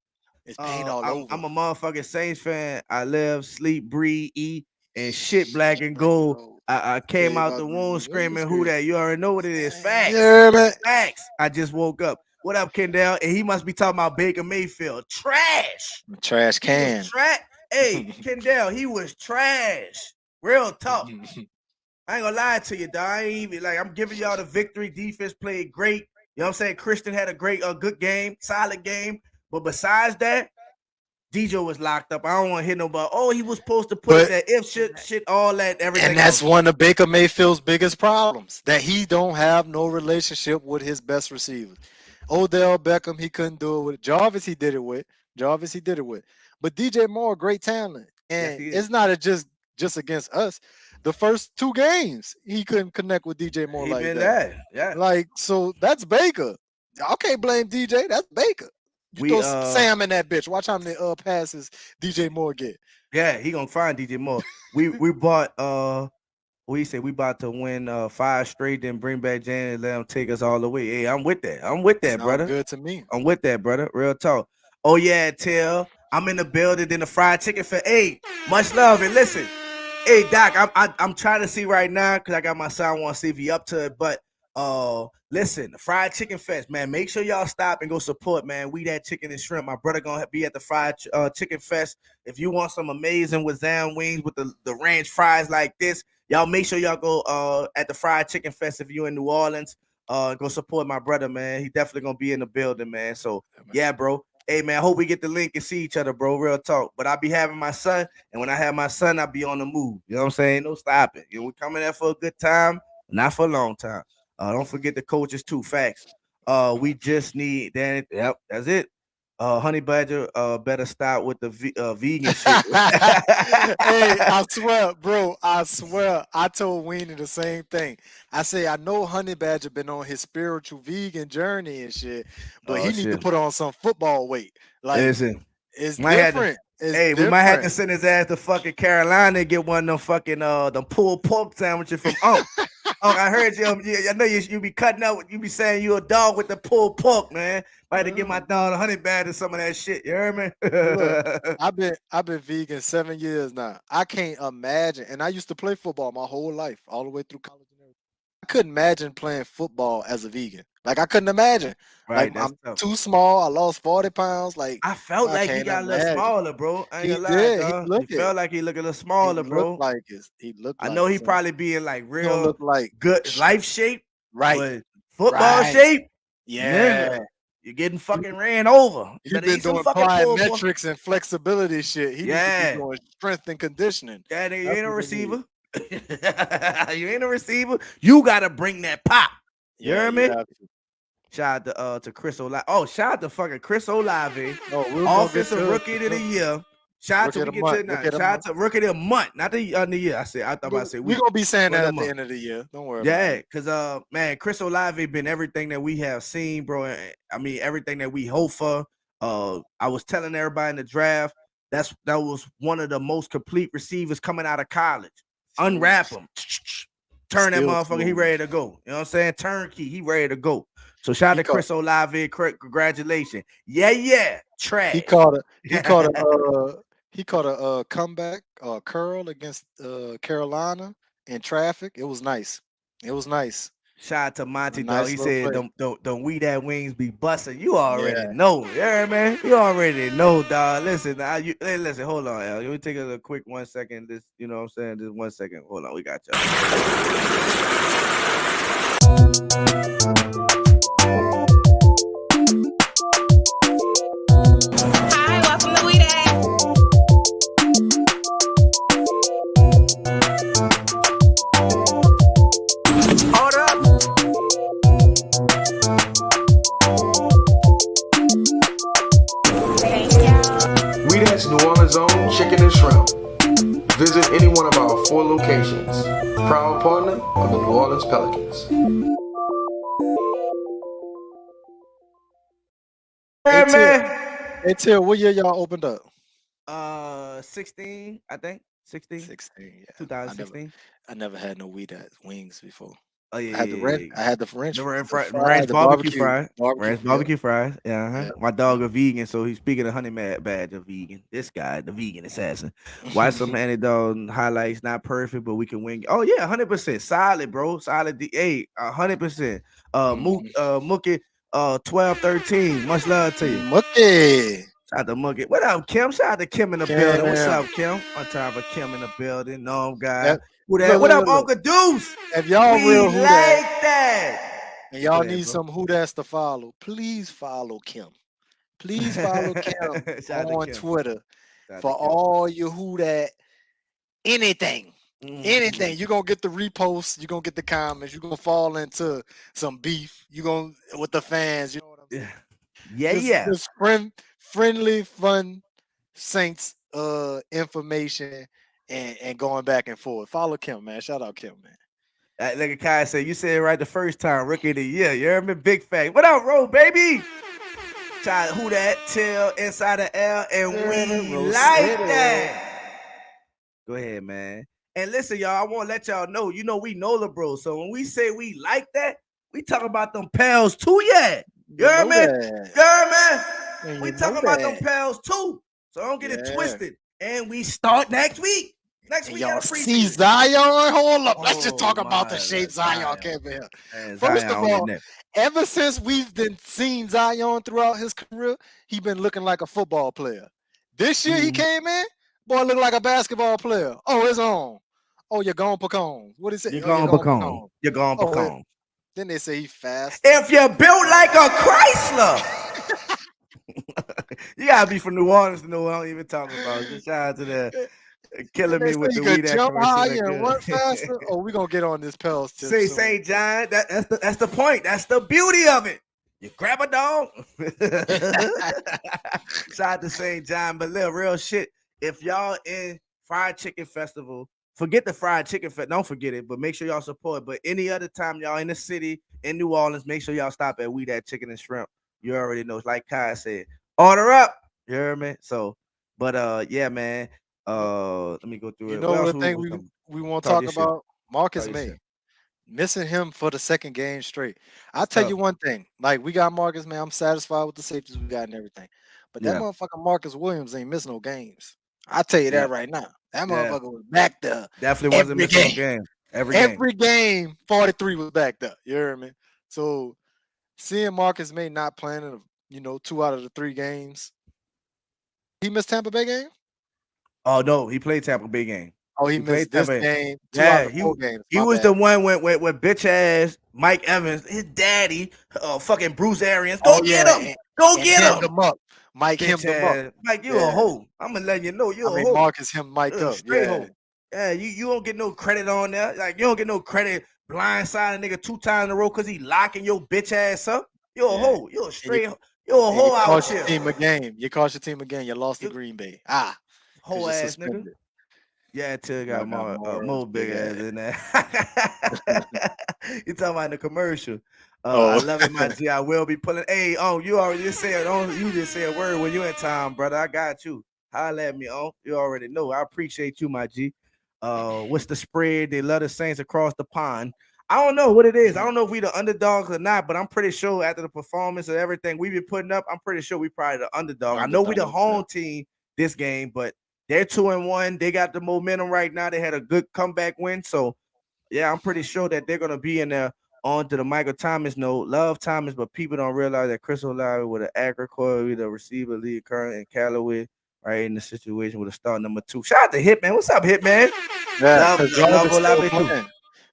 It's paint all over. I'm a motherfucking Saints fan. I live, sleep, breathe, eat, and shit black and gold. I came out the womb screaming, "Who that?" You already know what it is. Facts. Yeah, man. Facts. I just woke up. What up, Kendall? And he must be talking about Baker Mayfield. Trash. Trash can. Hey, Kendall, he was trash. Real talk. I ain't gonna lie to you, dog. I ain't even like I'm giving y'all the victory. Defense played great. You know what I'm saying? Christian had a good game, solid game. But besides that, DJ was locked up. I don't want to hit nobody. Oh, he was supposed to put that if shit, all that, everything. And that's one of Baker Mayfield's biggest problems, that he don't have no relationship with his best receivers. Odell Beckham, he couldn't do it with. Jarvis, he did it with. But DJ Moore, great talent. And it's not just against us. The first 2 games, he couldn't connect with DJ Moore like that. Yeah. Like, so that's Baker. I can't blame DJ. That's Baker. You throw Sam in that bitch. Watch how many passes DJ Moore get. Yeah, he gonna find DJ Moore. We bought we said we about to win 5 straight, then bring back Jan and let him take us all the way. Hey, I'm with that, brother. Good to me. I'm with that, brother. Real talk. Oh yeah, Till. I'm in the building in the fried chicken for much love. And listen, hey Doc, I'm trying to see right now because I got my son. I want to see if he up to it. But listen, the fried chicken fest, man. Make sure y'all stop and go support, man. We That Chicken and Shrimp. My brother gonna be at the fried chicken fest. If you want some amazing Wazam wings with the ranch fries like this, y'all make sure y'all go at the fried chicken fest if you in New Orleans. Go support my brother, man. He definitely gonna be in the building, man. So yeah, bro. Hey man, I hope we get the link and see each other, bro. Real talk. But I'll be having my son, and when I have my son, I'll be on the move. You know what I'm saying? No stopping. You know, we're coming there for a good time, not for a long time. Don't forget the coaches too. Facts. We just need that. Yep, that's it. Honey Badger, better start with the vegan shit. Hey, I swear, bro. I told Weenie the same thing. I say, I know Honey Badger been on his spiritual vegan journey and shit, but he need to put on some football weight. Like, listen, it's different. We might have to send his ass to fucking Carolina and get one of them fucking the pulled pork sandwiches from I heard you. I know you be cutting out. You be saying you a dog with the pulled pork, man. I had to get my dog a Honey Badger some of that shit. You heard me? Look, I've been vegan 7 years now. I can't imagine. And I used to play football my whole life, all the way through college and everything. I couldn't imagine playing football as a vegan. Like, I couldn't imagine. Right, like, I'm too small. I lost 40 pounds. Like, I felt like he got a little smaller, bro. I ain't gonna lie, he felt like he looked a little smaller, bro. He looked. I know he probably be in like real look like good life shape, right? But football shape, yeah. You're getting fucking ran over. You've been doing plyometrics and flexibility shit. He needs to be doing strength and conditioning. Yeah, you ain't a receiver. You ain't a receiver. You gotta bring that pop. You hear me? Shout out to Chris Olave. Oh, shout out to fucking Chris Olave. Offensive Rookie of the Year. Shout out to Rookie of the Month, not the year. I thought about to say we're gonna be saying that at the end of the year. Don't worry. Yeah, because man, Chris Olave been everything that we have seen, bro. I mean, everything that we hope for. I was telling everybody in the draft that was one of the most complete receivers coming out of college. Unwrap him, turn that motherfucker. He ready to go. You know what I'm saying? Turnkey. He ready to go. So shout out to Chris Olave. Congratulations. Yeah. Trash. He caught a comeback curl against Carolina in traffic. It was nice. Shout out to Monty, dog. He said, "Don't we that wings be busting." You already know, yeah, man. You already know, dog. Listen, listen. Hold on, Al. Let me take a quick 1 second. This, you know what I'm saying? Just 1 second. Hold on, we got y'all. Hi, welcome to We Day. We That's New Orleans' own Chicken and Shrimp. Visit any one of our 4 locations. Proud partner of the New Orleans Pelicans. Hey, Till, what year y'all opened up? 16, I think. 16. 16, yeah. 2016. I never had no wings before. Oh yeah, I had the ranch. yeah. I had the French, The ranch the barbecue barbecue, fries. Ranch Yeah, barbecue fries. Yeah, yeah. My dog a vegan, so he's speaking of honey badge of vegan. This guy, the vegan assassin. Watch some anecdote highlights. Not perfect, but we can win. Oh yeah, 100%. Solid, bro. Solid. 100%. Mookie, 12-13. Much love to you. Mookie. Shout out to Mookie. What up, Kim? Shout out to Kim in the building. What's Cam. up, Kim? On top of Kim in the building. No guy. That, Who that? What up, look. Uncle Deuce? If y'all We real who that, like that. and y'all Go ahead, need bro. some who that's to follow, please follow Kim. Please follow Kim Shout out to on Kim. Twitter Shout out for to Kim. all your who that anything. Anything. You're gonna get the reposts, you're gonna get the comments, you're gonna fall into some beef, you're gonna with the fans, you know what I'm saying? Yeah. Just friendly, fun Saints information and going back and forth. Follow Kim, man. Shout out Kim, man. Like a Kai said, you said it right the first time, rookie of the year. You heard me? Big fact. What up, Ro, baby? Child, who that? Till inside the L, and we like that. Go ahead, man. And listen, y'all, I want to let y'all know, you know, we know the bro. So when we say we like that, we talking about them pals too, yeah. You heard me? You heard me? We talking about them pals too. So don't get it twisted. And we start next week. Next week, y'all see Zion. Hold up. Let's just talk about the shape Zion came in here. Man, First of all, ever since we've been seeing Zion throughout his career, he been looking like a football player. This year he came in, boy, looked like a basketball player. Oh, it's on. Oh, you're gone pecan. What is it? You're gone pecan. You're gone pecan. Then they say he fast. If you're built like a Chrysler. You gotta be from New Orleans to know what I'm even talking about. Just shout out to the killing me with the weed. Jump higher and run faster. Oh, we're gonna get on this Pels tip. Say, John, that's the point. That's the beauty of it. You grab a dog. Shout out to St. John, but real shit. If y'all in Fried Chicken Festival, forget the Fried Chicken Festival. Don't forget it, but make sure y'all support. But any other time y'all in the city in New Orleans, make sure y'all stop at We That Chicken and Shrimp. You already know. Like Kai said, order up. You heard me? So, but yeah, man. Let me go through it. You know what thing we want to talk about? Marcus May. Missing him for the second game straight. I'll tell you one thing. Like, we got Marcus May. I'm satisfied with the safeties we got and everything. But that motherfucker Marcus Williams ain't missing no games. I'll tell you that right now. That motherfucker was back there. Definitely wasn't missing no game. Every game, 43 was back there. You hear me? So seeing Marcus May not playing in 2 out of the 3 games. He missed Tampa Bay game? Oh no, he played Tampa Bay game. Oh, he missed this game. 2 Yeah, out of 4 games. He was the one with bitch ass Mike Evans, his daddy, fucking Bruce Arians. Go get him. Go get him. Up. Mike him up. Mike, you a hoe. I'm gonna let you know you a hoe. Marcus him Mike up. Straight hoe. Yeah, you don't get no credit on that. Like, you don't get no credit blindside a nigga 2 times in a row because he locking your bitch ass up. You a hoe. You a straight you're a hoe out here. You cost your team a game. You lost to Green Bay. Whole ass nigga. Yeah, Till got more big ass in there. You talking about the commercial? I love it, my G. I will be pulling. Hey, you already just said. You just say a word when you in time, brother. I got you. Holla at me, You already know. I appreciate you, my G. What's the spread? They love the Saints across the pond. I don't know what it is. I don't know if we the underdogs or not, but I'm pretty sure after the performance of everything we've been putting up, I'm pretty sure we probably the underdog. I know we the home team this game, but they're 2-1. They got the momentum right now. They had a good comeback win. So, yeah, I'm pretty sure that they're going to be in there on to the Michael Thomas note. Love Thomas, but people don't realize that Chris Olave with an accurate core, the receiver, lead current, and Callaway right in the situation with a start number 2. Shout out to Hitman. What's up, Hitman? Yeah, love Olave too.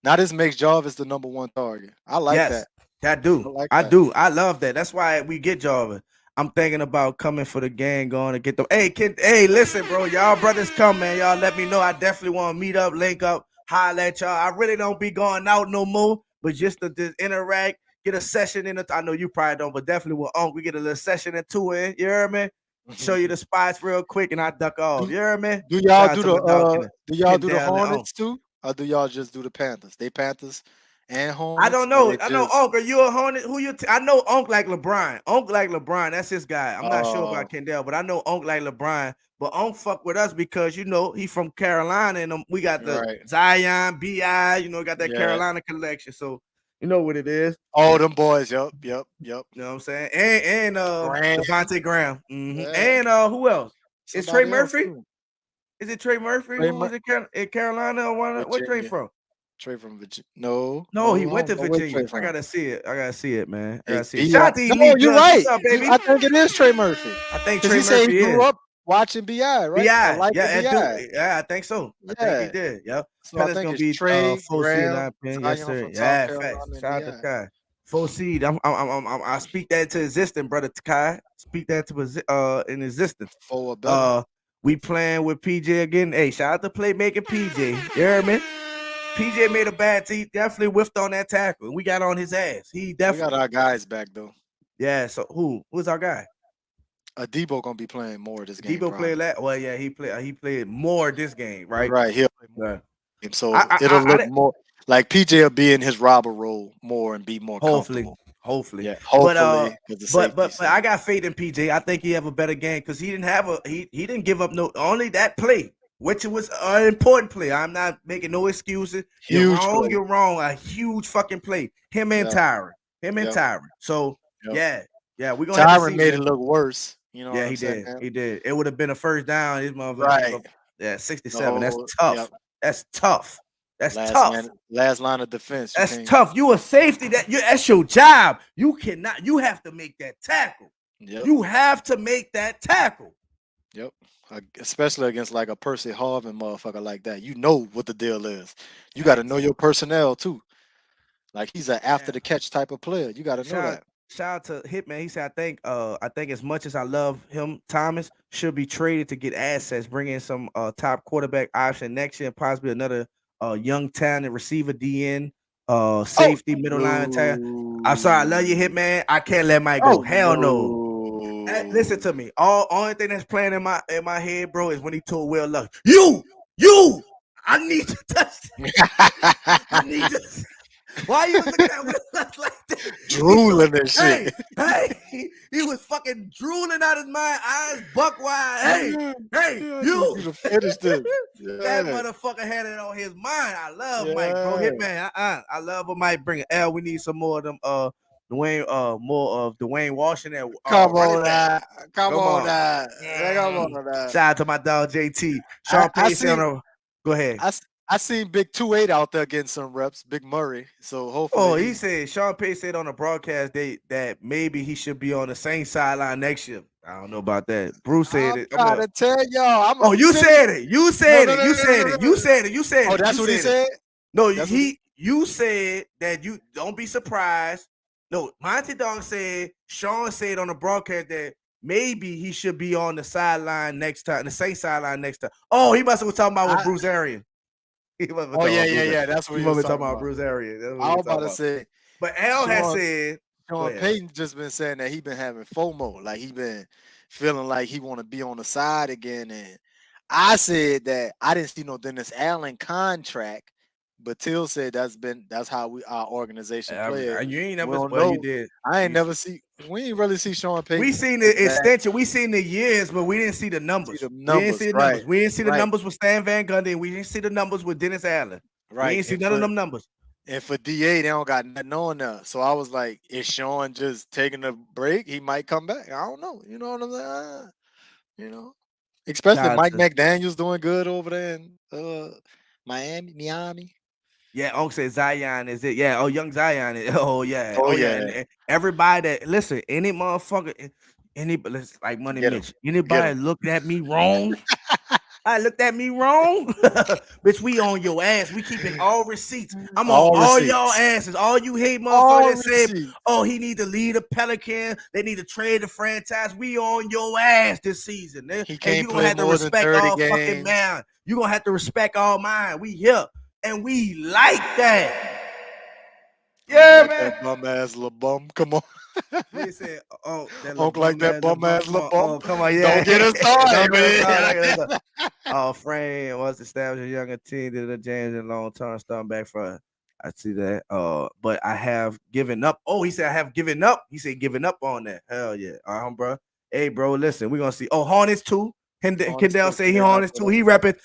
Now this makes Jarvis the number 1 target. I like that. I do. I do. I love that. That's why we get Jarvis. I'm thinking about coming for the gang, going to get them. Hey, listen, bro. Y'all brothers come, man. Y'all let me know. I definitely want to meet up, link up, holler at y'all. I really don't be going out no more, but just to interact, get a session in. I know you probably don't, but definitely with Unc, we get a little session or 2 in. You hear me? Show you the spots real quick, and I duck off. You hear me? Do y'all do the Hornets too? Or do y'all just do the Panthers? They Panthers and Hornets. I don't know. I know Unc. Are you a Hornet? Who you? I know Unc like LeBron. Unc like LeBron. That's his guy. I'm not sure about Kendall, but I know Unc like LeBron. But Unc fuck with us because he from Carolina, and we got the Zion, Bi. Got that Carolina collection. So You know what it is. Oh, them boys. Yep. You know what I'm saying? And Graham. Devontae Graham. Yeah. And who else? Is Trey Somebody else, Murphy? too. Is it Trey Murphy Trey who was in Carolina or one? Where Trey Virginia. from? Trey from Virginia. No, No, he I went to don't know where Virginia. Trey I from. gotta see it. I gotta see it, man. I Hey, gotta see it. Shout B.I. out to No, Elite you're Bloods. right. What's up, baby? I think it is Trey Murphy. I think Because Trey he said Murphy he grew is. up watching B.I., right? B.I. Like Yeah, B.I. yeah, I think so. I think he did. Yep. So I Pellet's think gonna it's be Trey, 4C in our Graham, opinion. Yes, Zion sir. from South Yeah, Carolina, facts. and Shout out to B.I. Kai. 4C. I speak that to existence, brother Kai. Speak that to in existence. For a better. We playing with PJ again. Hey, shout out to playmaking PJ. You heard me? PJ made a bad. He definitely whiffed on that tackle. We got on his ass. He definitely. We got our guys back though. Yeah. So who's our guy? Debo gonna be playing more this game. Debo played that. Well, yeah, he played more this game, right? Right. He'll play more. Yeah. So it'll look more like PJ will be in his robber role more and be more comfortable. Hopefully. Yeah. Hopefully. But I got faith in PJ. I think he have a better game because he didn't give up only that play, which was an important play. I'm not making no excuses. Huge You're play. wrong. A huge fucking play. Him and Tyron. So yeah, we're gonna have to see. Tyron made it look worse. You know what I'm saying? He did. It would have been a first down. His motherfucker. Right. Yeah, 67. That's tough. Yep. That's tough. That's last tough. Last line of defense. That's tough. You a safety. That's your job. You have to make that tackle. Yep. You have to make that tackle. Yep. Especially against like a Percy Harvin motherfucker like that. You know what the deal is. You got to know your personnel too. Like he's an after the catch type of player. You got to know that. Shout out to Hitman. He said, I think as much as I love him, Thomas should be traded to get assets, bring in some top quarterback option next year, and possibly another young talent receiver, DN, safety, middle line attack. I'm sorry, I love you, Hitman. I can't let Mike go. Hell no. Listen to me. Only thing that's playing in my head, bro, is when he told Will Luck, you, I need to touch. I need to. Why you looking at Will Luck like that? Drooling and shit. Hey, he was fucking drooling out his mind, eyes buck wide. Hey, you finished it. That motherfucker had it on his mind. I love Mike, bro. Hitman, I love him. Mike, bring it. L. We need some more of them. Dwayne, more of Dwayne Washington. Come on, now. Shout out to my dog JT. Sean Payton. Go ahead. I seen Big 2-8 out there getting some reps, Big Murray. So hopefully. He said Sean Payton said on the broadcast that maybe he should be on the same sideline next year. I don't know about that. Bruce said it. I'm trying to tell y'all. You said it. You said it. Oh, that's what he said? No, you said that you don't be surprised. No, Monty Dog said Sean said on the broadcast that maybe he should be on the sideline next time, the same sideline next time. Oh, he must have been talking about with Bruce Arians. Yeah. That's what he was talking about. Bruce Arians. I was about to say. But Al has said Sean Payton just been saying that he been having FOMO, like he been feeling like he want to be on the side again. And I said that I didn't see no Dennis Allen contract, but Till said that's how our organization played. You ain't never well, you did. We ain't really see Sean Payton. We seen the extension, we seen the years, but we didn't see the numbers. We didn't see the numbers. We didn't see the numbers with Stan Van Gundy. We didn't see the numbers with Dennis Allen. Right. We didn't see none of them numbers. And for DA, they don't got nothing on there. So I was like, is Sean just taking a break? He might come back. I don't know. You know what I'm saying? Especially Mike McDaniel's doing good over there in Miami. Yeah, Unc said Zion is it. Yeah, young Zion is. Oh, yeah. And everybody that, listen, any motherfucker, like Money Mitch, anybody looked at me wrong? I looked at me wrong. Bitch, we on your ass. We keeping all receipts. I'm on all y'all asses. All you hate motherfuckers that say, he need to lead the Pelican. They need to trade the franchise. We on your ass this season. He can't you gonna have to respect all fucking man. You gonna have to respect all mine. We here. And we like that. Yeah, like man. That bum ass little bum. Come on. They said, don't like that bum ass little bum. Oh, come on, yeah. Don't get us started, man. Frame was established a younger team did the James in long term starting back for. I see that. But I have given up. Oh, he said I have given up. He said giving up on that. Hell yeah. Bro. Hey, bro, listen, we're gonna see. Oh, Hornets too. Kendall say he stand up honest for too. them. He repping. All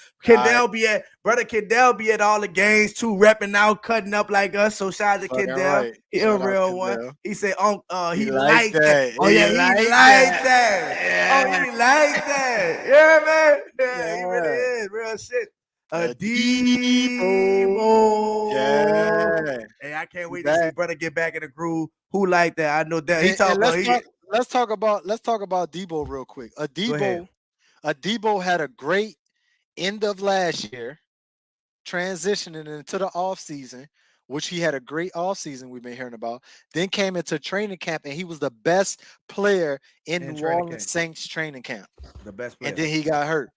Kendall be at all the games too, repping out, cutting up like us. So shout out to Fucking Kendall. right. He a Shout out real one. Kendall. He said, He he like liked that. that. Oh yeah, He he like liked that. that. Oh, Yeah. he liked that. Yeah, man. Yeah, he really Yeah. is real shit. Debo. Yeah. Hey, I can't He wait to see back. brother get back in the groove. Who like that? I know that he And talk about. let's talk about Debo real quick. Go ahead. Debo had a great end of last year, transitioning into the offseason, which he had a great offseason we've been hearing about. Then came into training camp, and he was the best player in New Orleans Saints training camp. The best player. And then he got hurt.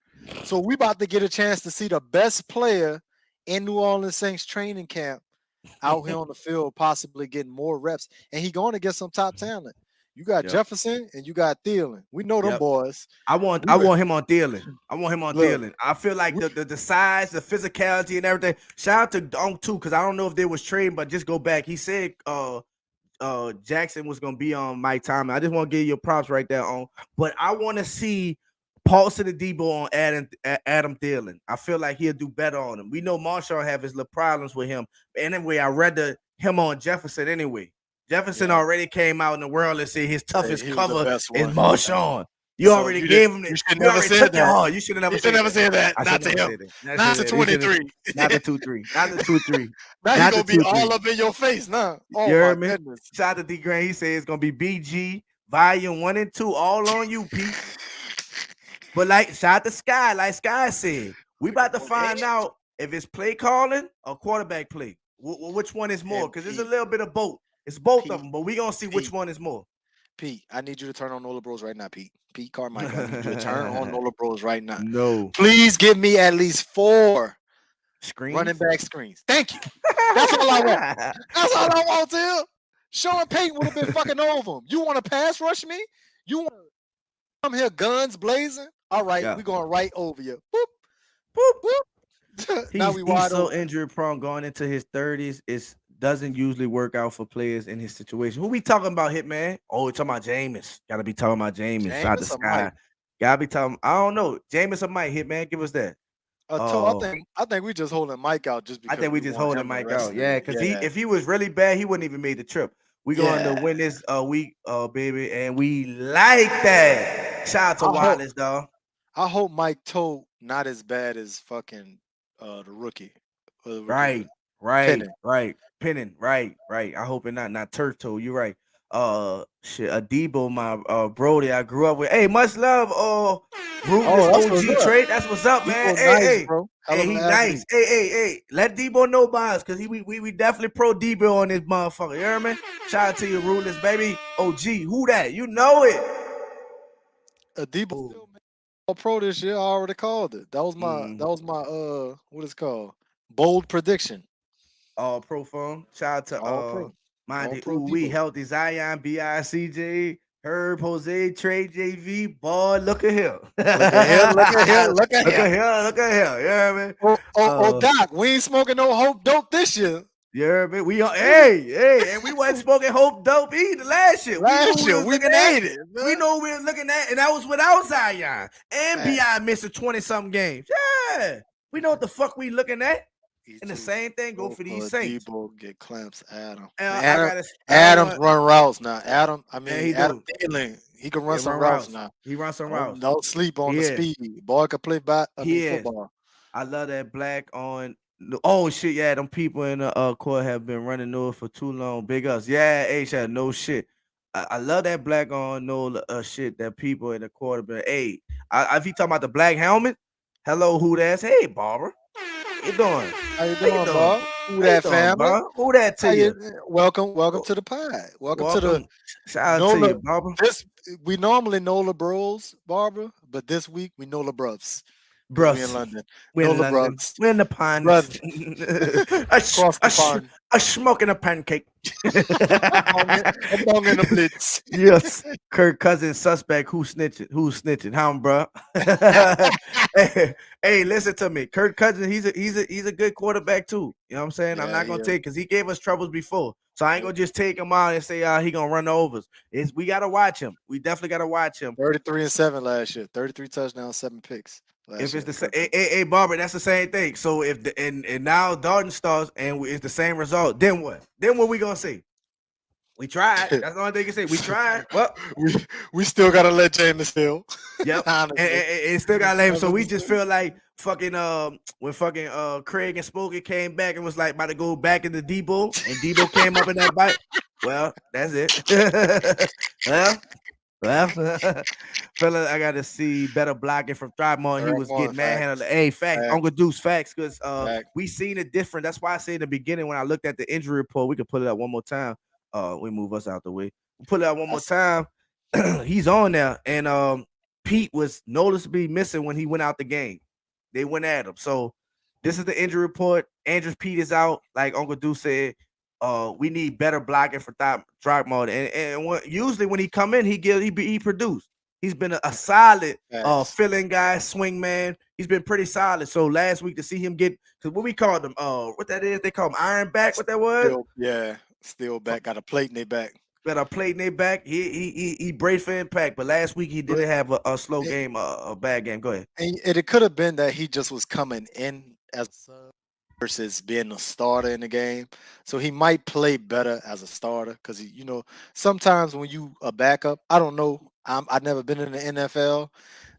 So we about to get a chance to see the best player in New Orleans Saints training camp out here on the field, possibly getting more reps. And he going to get some top talent. You got Jefferson and you got Thielen. We know them boys. I want him on Thielen. I want him on Thielen. I feel like the size, the physicality, and everything. Shout out to Donk too, because I don't know if they was trading, but just go back. He said Jackson was gonna be on Mike Tomlin. I just want to give you props right there on. But I want to see Paulson and Debo on Adam Thielen. I feel like he'll do better on him. We know Marshall have his little problems with him. Anyway, I read him on Jefferson anyway. Jefferson already came out in the world and said his toughest cover is Marshawn. You already gave him. You should never say that. You should have never said that. Not to him. Not to 23. Not the 2-3. Not the 2-3. Now he's gonna be all up in your face now. Oh my goodness. Shout out to D Grant. He said it's gonna be BG Volume 1 and 2, all on you, Pete. But shout out to Sky. Like Sky said, we about to find out if it's play calling or quarterback play. Which one is more? Because there's a little bit of both. It's both of them, but we gonna see which one is more. Pete, I need you to turn on Nola Bros right now, Pete. Pete Carmichael, I need you to turn on Nola Bros right now. No. Please give me at least 4 screens, running back screens. Thank you. That's all I want. That's all I want, Till. Sean Payton would have been fucking over him. You want to pass rush me? You want to come here guns blazing? All right, we're going right over you. Boop, boop, boop. Now we wide he's so open. injury prone going into his 30s. It doesn't usually work out for players in his situation. Who we talking about, Hitman? Oh, we're talking about Jameis. Gotta be talking about Jameis. Out the sky. Gotta be talking. I don't know. Jameis or Mike, Hitman? Give us that. I think we just holding Mike out just because. I think we just holding Mike out. Yeah, because if he was really bad, he wouldn't even made the trip. We going to win this week, baby, and we like that. Shout out to Wallace, dog. I hope Mike Toe not as bad as fucking the rookie. Right. Penning, right. I hope it not Turtle. You're right. Debo, my Brody, I grew up with. Hey, much love, Rufus OG Trade. That's what's up, man. Hey, bro. Hey, he's nice. Hey. Let Debo know by us, because we definitely pro Debo on this motherfucker. You hear me? Shout out to you, Ruthless, baby. OG, who that? You know it. Debo still all pro this year. I already called it. That was my what is it called? Bold prediction. All pro phone. Shout out to Monty. We healthy Zion, BICJ, Herb, Jose, Trey, JV. Boy, look at him. Look at him. Look at him. You hear me? Doc, we ain't smoking no Hope Dope this year. You hear me? We and we wasn't smoking Hope Dope either last year. We know we were looking at, and that was without Zion and BI missing 20-something games. Yeah, we know what the fuck we looking at. And the same thing go for these Saints. Debo get clamps, Adam. Adam run routes now. Adam Thielen, he can run some routes now. He runs some routes. Don't sleep on the speed. Boy can play football. I love that black on. Oh shit, yeah, them people in the court have been running north for too long. Big ups. Yeah, H no shit. I love that black on shit that people in the quarterback. Hey, if you talking about the black helmet, hello, who that's? Hey, Barbara. How you doing? How you doing, Bob? Who that family? Who that to you? Welcome to the pod. Welcome to the shout out to you, Barbara. We normally Nola Bros, Barbara, but this week we Nola Bruvs. because we in Bruh, London. we're No in London. LeBrons. We're in the pond. Brother. a, Across the pond. a smoking a pancake. A bong in the blitz. Yes, Kirk Cousins suspect. Who's snitching? Who's snitching? How, bro? Hey, listen to me. Kirk Cousins, he's a good quarterback too. You know what I'm saying? I'm Yeah, not gonna yeah. take because he gave us troubles before. So I ain't Yeah. gonna just take him out and say he gonna run overs. We gotta watch him. We definitely gotta watch him. 33-7 last year. 33 touchdowns, 7 picks. If it's Year. the same, hey, Barber, that's the same thing. So if the and now Dalton starts and it's the same result, then what? Then what we gonna say? We tried. That's the only thing you can say. We tried. Well, we still gotta let Jameis Hill. Yep. Honestly. And still got lame. So we just feel like fucking when fucking Craig and Smokey came back and was like about to go back into Debo, and Debo came up in that bite. Well, that's it. well, fella, I got to see better blocking from Throckmorton. He was getting manhandled. Hey, facts. Uncle Deuce, facts, because we seen it different. That's why I say in the beginning when I looked at the injury report, we could put it up one more time. We move us out the way. We put it up one more time. He's on there, and Pete was noticeably missing when he went out the game. They went at him. So this is the injury report. Andrews Pete is out, like Uncle Deuce said. We need better blocking for Throckmorton. And usually when he come in, he produce. He's been a solid filling guy, swing man. He's been pretty solid. So last week to see him get, because what we called him, what that is, they call him Iron Back. What that was? Still back. Got a plate in their back. Got a plate in their back. He braced for impact, but last week he didn't have a slow game, a bad game. Go ahead. And it could have been that he just was coming in as a sub versus being a starter in the game. So he might play better as a starter because sometimes when you a backup, I don't know. I've never been in the NFL,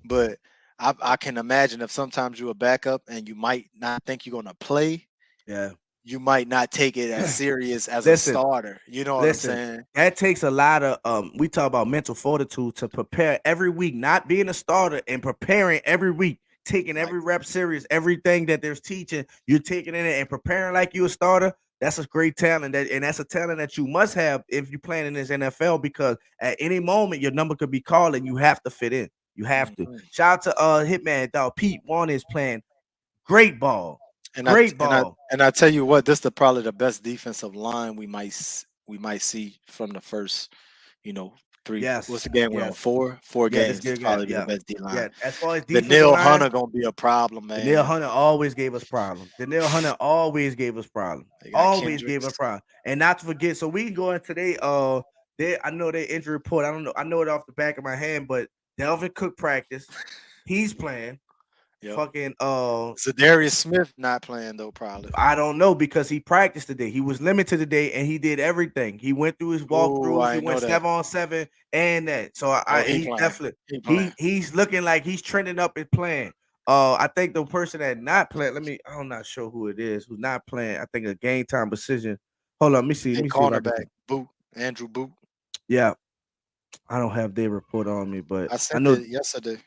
but I can imagine if sometimes you're a backup and you might not think you're gonna play. Yeah. You might not take it as serious as a starter. You know what I'm saying? That takes a lot of we talk about mental fortitude to prepare every week, not being a starter and preparing every week, taking every rep serious, everything that there's teaching, you're taking in it and preparing like you're a starter. That's a great talent, and that's a talent that you must have if you're playing in this NFL, because at any moment your number could be called and you have to fit in. You have to. Shout out to Hitman dog. Pete Warner is playing great ball. Great ball. And I tell you what, this is probably the best defensive line we might see from the first, 3. Yes. What's the game we're on? 4 games. Probably the best D line. Yeah. As far as the Neil Hunter gonna be a problem, man. Neil Hunter always gave us problems. Always gave us problems. And not to forget, so we can go into today. I know their injury report. I know it off the back of my hand, but Delvin Cook practice. He's playing. Yep. Fucking Zadarius Smith not playing though, probably. I don't know, because he practiced today. He was limited today and he did everything. He went through his walkthroughs. He went 7-on-7 and that. So he's looking like he's trending up and playing. I think the person that not playing, I'm not sure who it is who's not playing. I think a game time decision. Hold on, let me see. Cornerback Andrew Boot. Yeah. I don't have their report on me, but I sent it yesterday.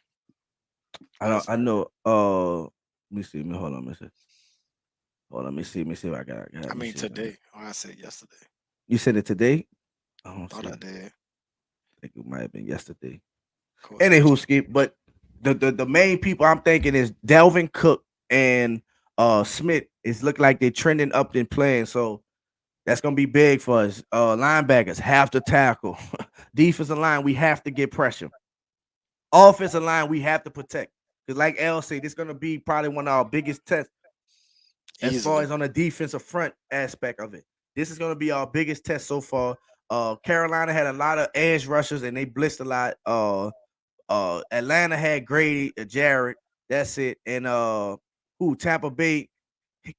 I know. Let me see. Hold on. Let me see if I got it. I mean today. I said yesterday. You said it today? I thought I did. I think it might have been yesterday. Anywho, Skip. But the main people I'm thinking is Delvin Cook and Smith. It's look like they're trending up and playing. So that's gonna be big for us. Linebackers have to tackle. Defensive line, we have to get pressure. Offensive line, we have to protect. Because like L said, this is going to be probably one of our biggest tests as far as on the defensive front aspect of it. This is going to be our biggest test so far. Carolina had a lot of edge rushers and they blitzed a lot. Atlanta had Grady, Jarrett. That's it. And Tampa Bay,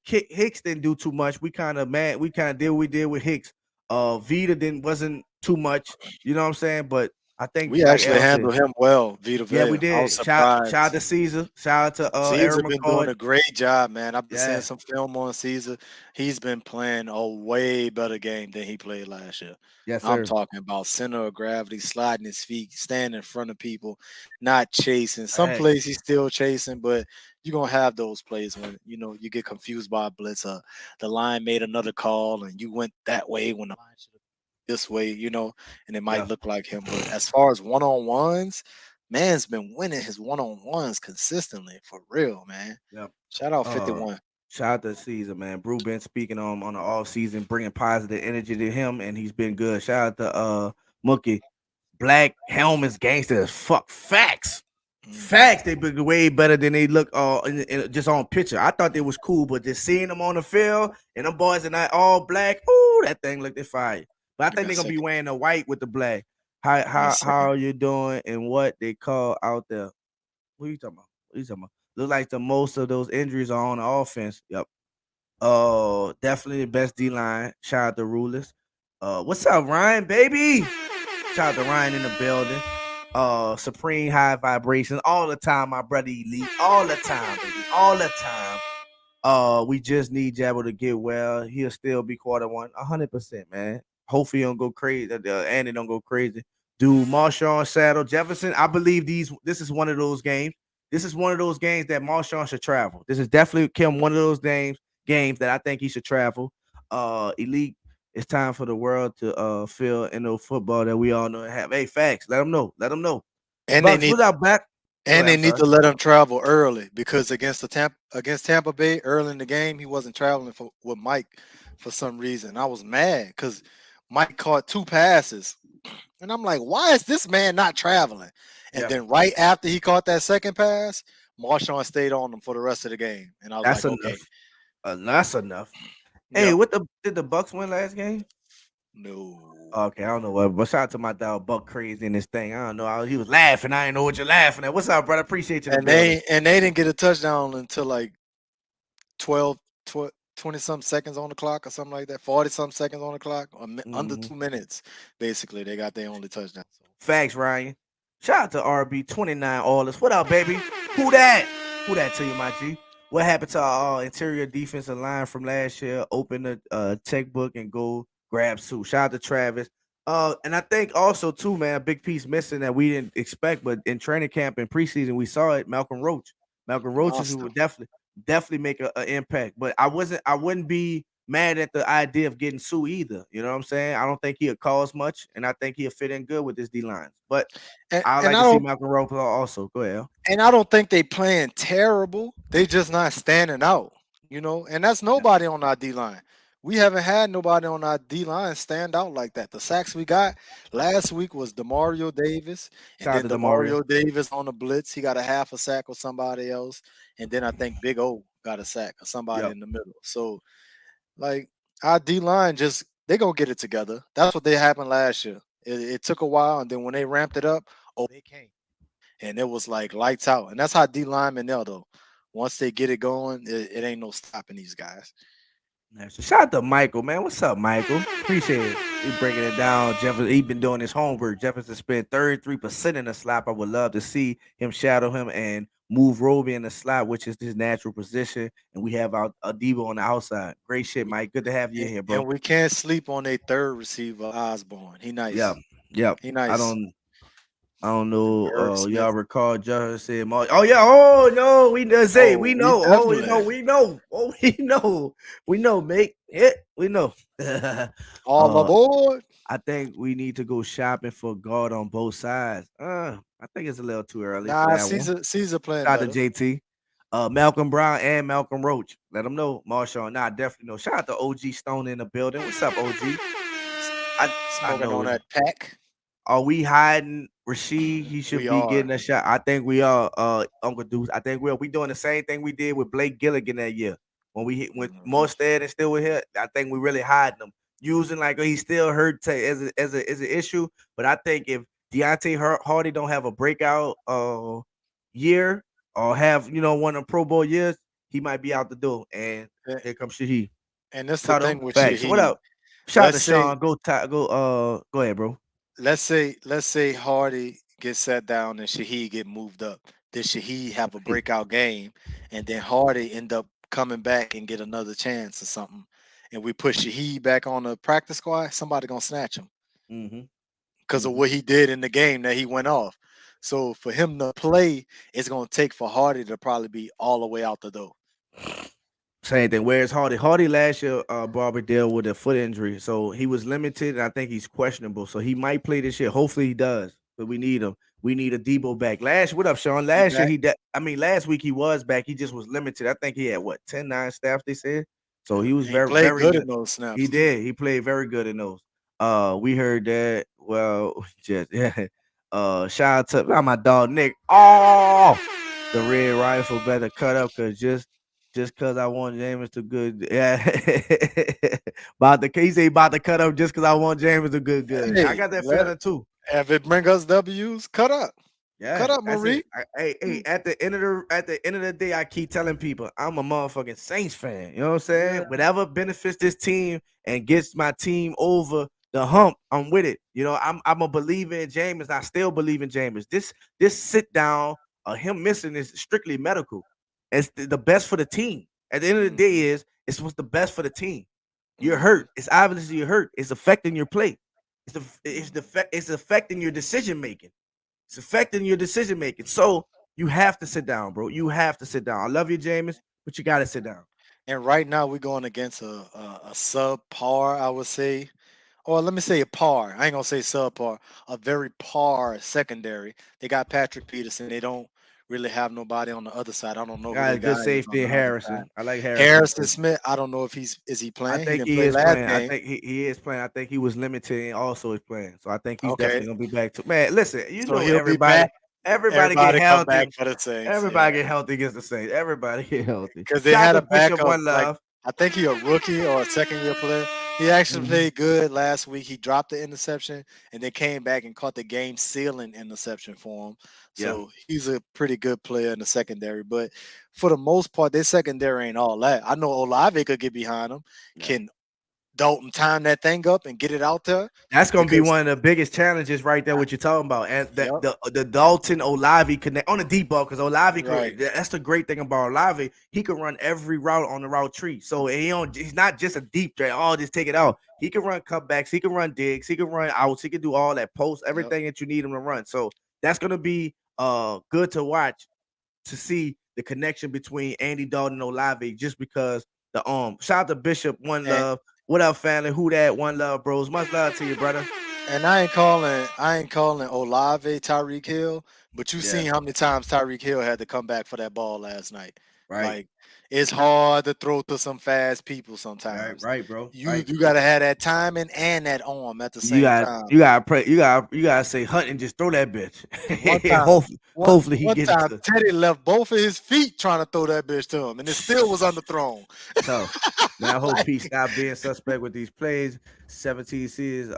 Hicks didn't do too much. We kind of did what we did with Hicks. Vita wasn't too much. You know what I'm saying? But I think we actually handled him well, Vita. Yeah, we did. Shout out to Caesar. Shout out to Caesar Aaron been McCoy. doing a great job, man. I've been seeing some film on Caesar. He's been playing a way better game than he played last year. Yes, sir. I'm talking about center of gravity, sliding his feet, standing in front of people, not chasing. Some plays he's still chasing, but you're gonna have those plays when you get confused by a blitz. The line made another call and you went that way when the line should have this way, and it might look like him. But as far as one-on-ones, man's been winning his one-on-ones consistently for real, man. Yep. Shout out 51. Shout out to Caesar, man. Brew been speaking on the off season, bringing positive energy to him, and he's been good. Shout out to Mookie. Black helmets, gangsters. Fuck facts. Facts. They been way better than they look just on picture. I thought they was cool, but just seeing them on the field and them boys in that all black, ooh, that thing looked fire. But I think they're gonna be wearing the white with the black. How are you doing and what they call out there? What are you talking about? What are you talking about? Look like the most of those injuries are on the offense. Yep. Definitely the best D line. Shout out to Rulers. What's up, Ryan, baby? Shout out to Ryan in the building. Supreme high vibrations all the time, my brother Elite. All the time, baby. All the time. We just need Jabba to get well. He'll still be quarter one, 100%, man. Hopefully, he don't go crazy. Andy don't go crazy. Dude, Marshawn, Saddle, Jefferson. I believe this is one of those games. This is one of those games that Marshawn should travel. This is definitely Kim, one of those games that I think he should travel. Elite, it's time for the world to feel in the football that we all know and have. Hey, facts. Let them know. Let them know. And Bucks, they need back. and they need to let him travel early because against Tampa Bay early in the game, he wasn't traveling with Mike for some reason. I was mad because Mike caught 2 passes. And I'm like, why is this man not traveling? And then right after he caught that second pass, Marshawn stayed on him for the rest of the game. And I was that's like, enough. okay. That's enough. Hey, did the Bucks win last game? No. Okay, I don't know what. But shout out to my dog Buck Crazy in this thing. I don't know. He was laughing. I didn't know what you're laughing at. What's up, brother? Appreciate you. And they didn't get a touchdown until like 20-some seconds on the clock or something like that. 40-some seconds on the clock. Under 2 minutes, basically. They got their only touchdown. Facts, Ryan. Shout out to RB29 Allers. What up, baby? Who that? Who that to you, my G? What happened to our interior defensive line from last year? Open the checkbook and go grab Sue. Shout out to Travis. And I think also too, man, a big piece missing that we didn't expect, but in training camp and preseason we saw it. Malcolm Roach. Malcolm Roach is who would definitely make an impact. But I wouldn't be mad at the idea of getting Sue either. You know what I'm saying? I don't think he'll cause much, and I think he'll fit in good with this D lines. But I like to see Malcolm Roach also. Go ahead. And I don't think they playing terrible. They just not standing out, and that's nobody on our D line. We haven't had nobody on our D line stand out like that. The sacks we got last week was Demario Davis, and then Demario Davis on the blitz. He got a half a sack with somebody else, and then I think Big O got a sack or somebody in the middle. So, like our D line they gonna get it together. That's what they happened last year. It took a while, and then when they ramped it up, they came. And it was like lights out. And that's how D linemen are, though. Once they get it going, it ain't no stopping these guys. Shout out to Michael, man. What's up, Michael? Appreciate it. He breaking it down. Jefferson, he been doing his homework. Jefferson spent 33% in the slot. I would love to see him shadow him and move Roby in the slot, which is his natural position. And we have our Debo on the outside. Great shit, Mike. Good to have you here, bro. And we can't sleep on a third receiver, Osborne. He nice. Yep. He nice. I don't know. Y'all recall Jefferson said, "Oh yeah, oh no, we know, say we know, we know, mate, yeah, we know." All aboard. I think we need to go shopping for guard on both sides. I think it's a little too early. Nah, Caesar playing. Shout out to JT, Malcolm Brown and Malcolm Roach. Let them know, Marshawn. Nah, definitely know. Shout out to OG Stone in the building. What's up, OG? I know on that pack. Are we hiding Rasheed? He should be getting a shot. I think we are, Uncle Deuce. I think we doing the same thing we did with Blake Gilligan that year. When we hit with Morstead and still with him, I think we really hiding him. Using like he's still hurt as an issue. But I think if Deontay Hardy don't have a breakout year or have one of the Pro Bowl years, he might be out the door. And here comes Shaheed. And that's the thing with Shaheed. What up? Shout out to Sean. Go ahead, bro. Let's say Hardy gets sat down and Shaheed get moved up. Then Shaheed have a breakout game, and then Hardy end up coming back and get another chance or something. And we put Shaheed back on the practice squad. Somebody gonna snatch him because of what he did in the game that he went off. So for him to play, it's gonna take for Hardy to probably be all the way out the door. Same thing. Where's Hardy? Hardy last year, Barbie dealt with a foot injury, so he was limited. And I think he's questionable, so he might play this year. Hopefully, he does, but we need him. We need a Debo back. What up, Sean? Last week he was back. He just was limited. I think he had 10-9 snaps, they said. So he was He very, played very good good. in those snaps. He did. He played very good in those. We heard that. Well, just shout out to my dog Nick. Oh, the red rifle better cut up just cause I want James to good. Yeah. He say about to cut up just cause I want James to good. Hey, I got that feeling too. If it bring us W's, cut up. Yeah, Cut up, that's Marie. it. Hey, at the end of the day, I keep telling people I'm a motherfucking Saints fan. You know what I'm saying? Yeah. Whatever benefits this team and gets my team over the hump, I'm with it. You know, I'm a believer in Jameis. I still believe in Jameis. This sit down him missing is strictly medical. It's the best for the team. At the end of the day, it's what's the best for the team. You're hurt. It's obviously you're hurt. It's affecting your play. It's affecting your decision making. It's affecting your decision making. So you have to sit down, bro. You have to sit down. I love you, Jameis, but you got to sit down. And right now we're going against a subpar, I would say. Or let me say a par. I ain't gonna say subpar. A very par secondary. They got Patrick Peterson. They don't really have nobody on the other side. I don't know who Got the a good guy is on safety, the other side. Harrison. I like Harrison. Harrison Smith. I don't know if is he I playing. think He didn't he play is last playing. I game. think he is playing. I think he was limited and also is playing. So I think he's Okay. definitely gonna be back to man. Listen, So he'll be everybody. back. Everybody get come back healthy. for the Saints. Everybody get healthy against the Saints. Everybody get healthy. Because they Shout had out a to Bishop backup. One Like Love. I think he a rookie or a second year player. He actually played good last week. He dropped the interception and then came back and caught the game sealing interception for him. So he's a pretty good player in the secondary. But for the most part, their secondary ain't all that. I know Olave could get behind him. Yeah. Can Dalton time that thing up and get it out there? That's gonna be one of the biggest challenges right there. What you're talking about, and the Dalton Olave connect on the deep ball because Olave. Right. That's the great thing about Olave. He can run every route on the route tree. So he's not just a deep threat. Oh, just take it out. He can run cutbacks. He can run digs. He can run outs. He can do all that post everything that you need him to run. So that's gonna be good to watch to see the connection between Andy Dalton and Olave. Just because the shout out to Bishop One Love. What up, family? Who that? One love, bros. Much love to you, brother. And I ain't calling Olave Tyreek Hill, but you seen how many times Tyreek Hill had to come back for that ball last night. Right. Like it's hard to throw to some fast people sometimes. Right, bro. You gotta have that timing and that arm at the same time. You gotta pray. You gotta say Hunt and just throw that bitch. One time, hopefully he gets time, it. Teddy left both of his feet trying to throw that bitch to him, and it still was underthrown. So man, I hope he stop being suspect with these plays. 17 seasons.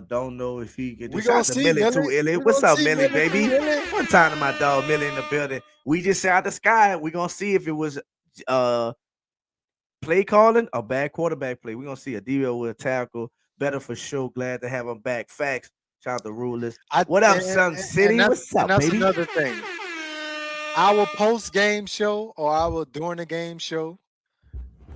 Don't know if he can do. We gonna see Millie too, Illy. What's up, Millie, baby? One time to my dog Millie in the building. We just said out the sky. We gonna see if it was play calling or bad quarterback play. We're gonna see a DL with a tackle. Better for sure. Glad to have him back. Facts. Shout out to Rulers. What up, Sun City? What's up, that's baby? Another thing. Our post game show or our during the game show,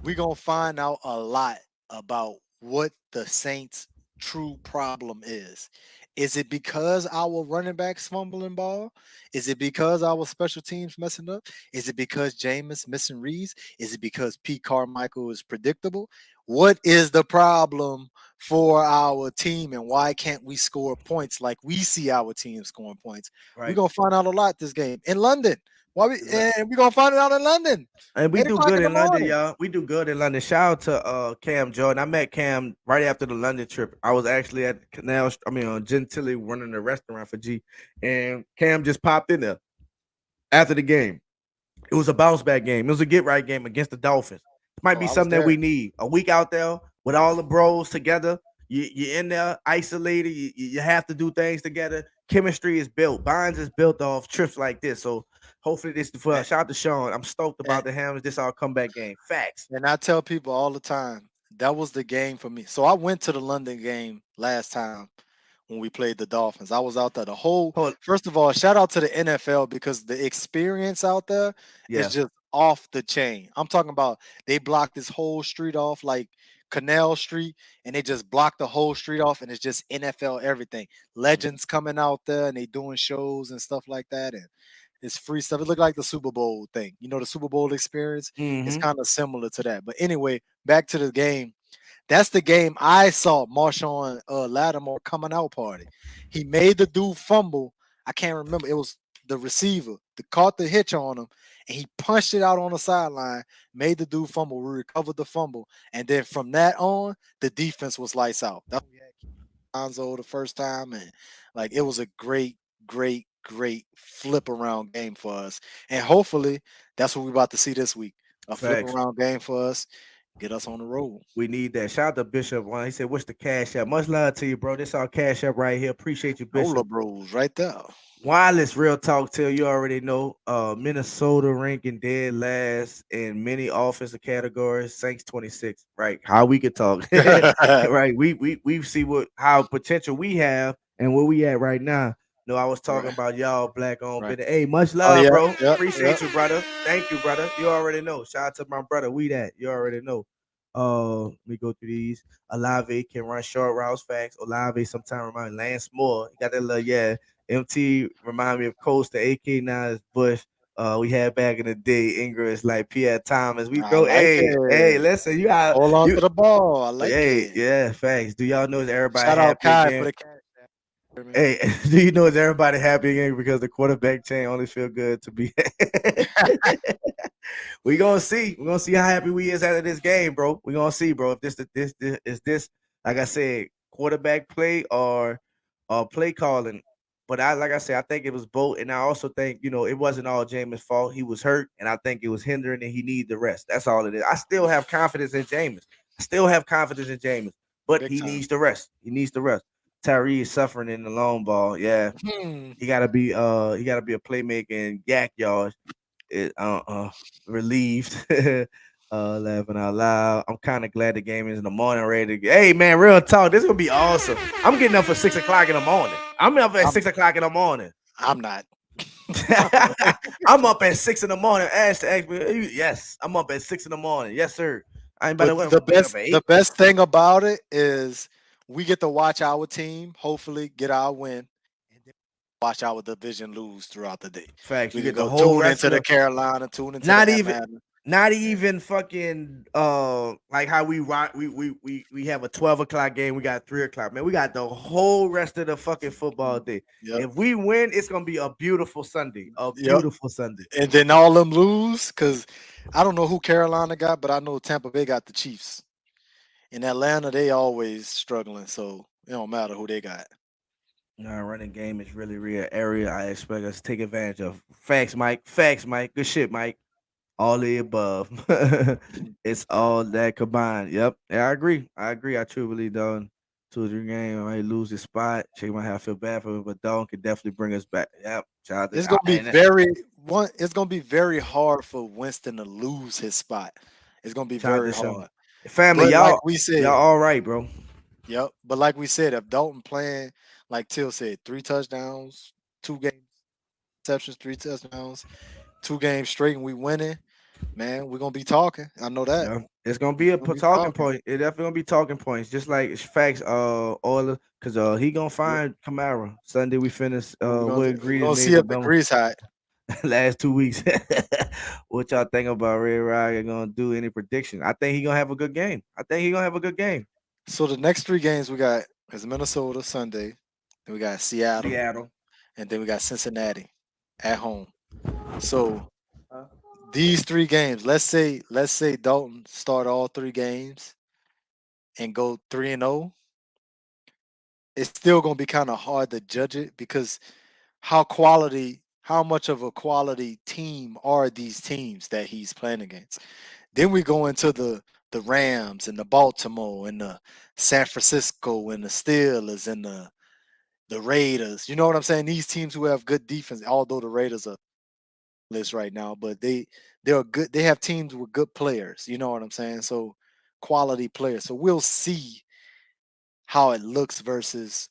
we're gonna find out a lot about what the Saints' true problem is. Is it because our running backs fumbling ball? Is it because our special teams messing up? Is it because Jameis missing reads? Is it because Pete Carmichael is predictable? What is the problem for our team and why can't we score points like we see our team scoring points? Right. We're gonna find out a lot this game in London. And we're gonna find it out in London. And we do good in London, y'all. We do good in London. Shout out to Cam Jordan. I met Cam right after the London trip. I was actually at Gentilly running a restaurant for G, and Cam just popped in there after the game. It was a bounce back game. It was a get right game against the Dolphins. It might be something that we need. A week out there with all the bros together. You're in there isolated. You have to do things together. Chemistry is built. Bonds is built off trips like this. So hopefully this for shout out to Sean. I'm stoked about the Hammers. This our comeback game. Facts. And I tell people all the time that was the game for me. So I went to the London game last time when we played the Dolphins. I was out there the whole. First of all, shout out to the NFL because the experience out there is just off the chain. I'm talking about they blocked this whole street off like Canal Street, and they just blocked the whole street off, and it's just NFL everything. Legends coming out there, and they doing shows and stuff like that, and it's free stuff. It looked like the Super Bowl thing. You know, the Super Bowl experience is kind of similar to that. But anyway, back to the game. That's the game I saw Marshawn Lattimore coming out party. He made the dude fumble. I can't remember. It was the receiver that caught the hitch on him, and he punched it out on the sideline, made the dude fumble. We recovered the fumble, and then from that on, the defense was lights out. That's when we had Lonzo the first time, and like it was a great, great, great flip around game for us. And hopefully, that's what we're about to see this week. A flip Facts. around game for us, get us on the road. We need that. Shout out to Bishop. He said, "What's the cash app?" Much love to you, bro. This our cash app right here. Appreciate you, Bishop. Nola Bros right there. Wireless real talk till you already know. Minnesota ranking dead last in many offensive categories. Saints 26. Right. How we could talk. Right. We see how potential we have and where we at right now. No, I was talking Right. about y'all black on Right. business. Hey, much Oh love, yeah, bro. yeah, Appreciate yeah. you, brother. Thank you, brother. You already know. Shout out to my brother. We that. You already know. Let me go through these. Olave can run short routes, facts. Olave sometimes remind Lance Moore. He got that little MT remind me of Coast. The AK now is Bush. We had back in the day. Ingram is like Pierre Thomas. We I throw. like Hey, it. listen, you got Hold on you. to the ball. I like Hey, it. yeah, facts. Do y'all know is everybody Shout out happy Kai for again? the cash. App, man. Hey, do you know is everybody happy again because the quarterback chain only feel good to be? We gonna see. We're gonna see how happy we is after this game, bro. We gonna see, bro. If this is this, like I said, quarterback play or play calling. But like I said, I think it was both, and I also think it wasn't all Jameis' fault. He was hurt, and I think it was hindering, and he needed the rest. That's all it is. I still have confidence in Jameis. I still have confidence in Jameis, but Big he time. needs the rest. He needs the rest. Tyree is suffering in the long ball. Yeah, Hmm. he gotta be a playmaker and yak yards. It relieved. Laughing out loud. I'm kind of glad the game is in the morning ready to get. Hey man, real talk. This is gonna be awesome. I'm getting up for 6 o'clock in the morning. I'm up at I'm 6 o'clock in the morning. I'm not. I'm up at 6 in the morning. Ask me. Yes, I'm up at 6 in the morning. Yes, sir. I ain't about But to the get up best at the 8. best thing about it is we get to watch our team hopefully get our win and then watch our division lose throughout the day. Facts. We You can get the go whole tune rest into of the the Carolina, tune into the not even Atlanta. not Yeah. even fucking like how we rock we have a 12 o'clock game, we got 3 o'clock. Man, we got the whole rest of the fucking football day. Yep. If we win, it's gonna be a beautiful Sunday. A Yep. beautiful Sunday. And then all them lose because I don't know who Carolina got, but I know Tampa Bay got the Chiefs. In Atlanta, they always struggling, so it don't matter who they got. Our running game is really real area I expect us to take advantage of. Facts, Mike. Facts, Mike. Good shit, Mike. All the above. It's all that combined. Yep. Yeah, I agree. I truly done 2 or 3 games. I might lose his spot. Shake my head. I feel bad for him, but Dalton can definitely bring us back. Yep. Shout out It's to gonna be and it's gonna be very hard for Winston to lose his spot. It's gonna be shout out very to Sean. hard. Family, But like y'all, we y'all said, all right, bro. yep. But like we said, if Dalton playing like Till said, 3 touchdowns, 2 games, receptions, 3 touchdowns, 2 games straight, and we winning, man, we're gonna be talking. I know that. Yeah, it's gonna be a We're gonna be talking talking. point. It definitely gonna be talking points, just like it's facts. Oiler, cause he gonna Yep. find Kamara Sunday. We finish. And We agreed we're and gonna made see the if the number grease hot. last 2 weeks. What y'all think about Red Ryan gonna do? Any prediction? I think he gonna have a good game. I think he gonna have a good game. So the next 3 games we got is Minnesota Sunday, then we got Seattle, Seattle. and then we got Cincinnati at home. So Huh? these 3 games, let's say Dalton start all 3 games and go 3-0. It's still gonna be kind of hard to judge it because how much of a quality team are these teams that he's playing against? Then we go into the Rams and the Baltimore and the San Francisco and the Steelers and the Raiders. You know what I'm saying? These teams who have good defense, although the Raiders are list right now, but they're good. They have teams with good players. You know what I'm saying? So quality players. So we'll see how it looks versus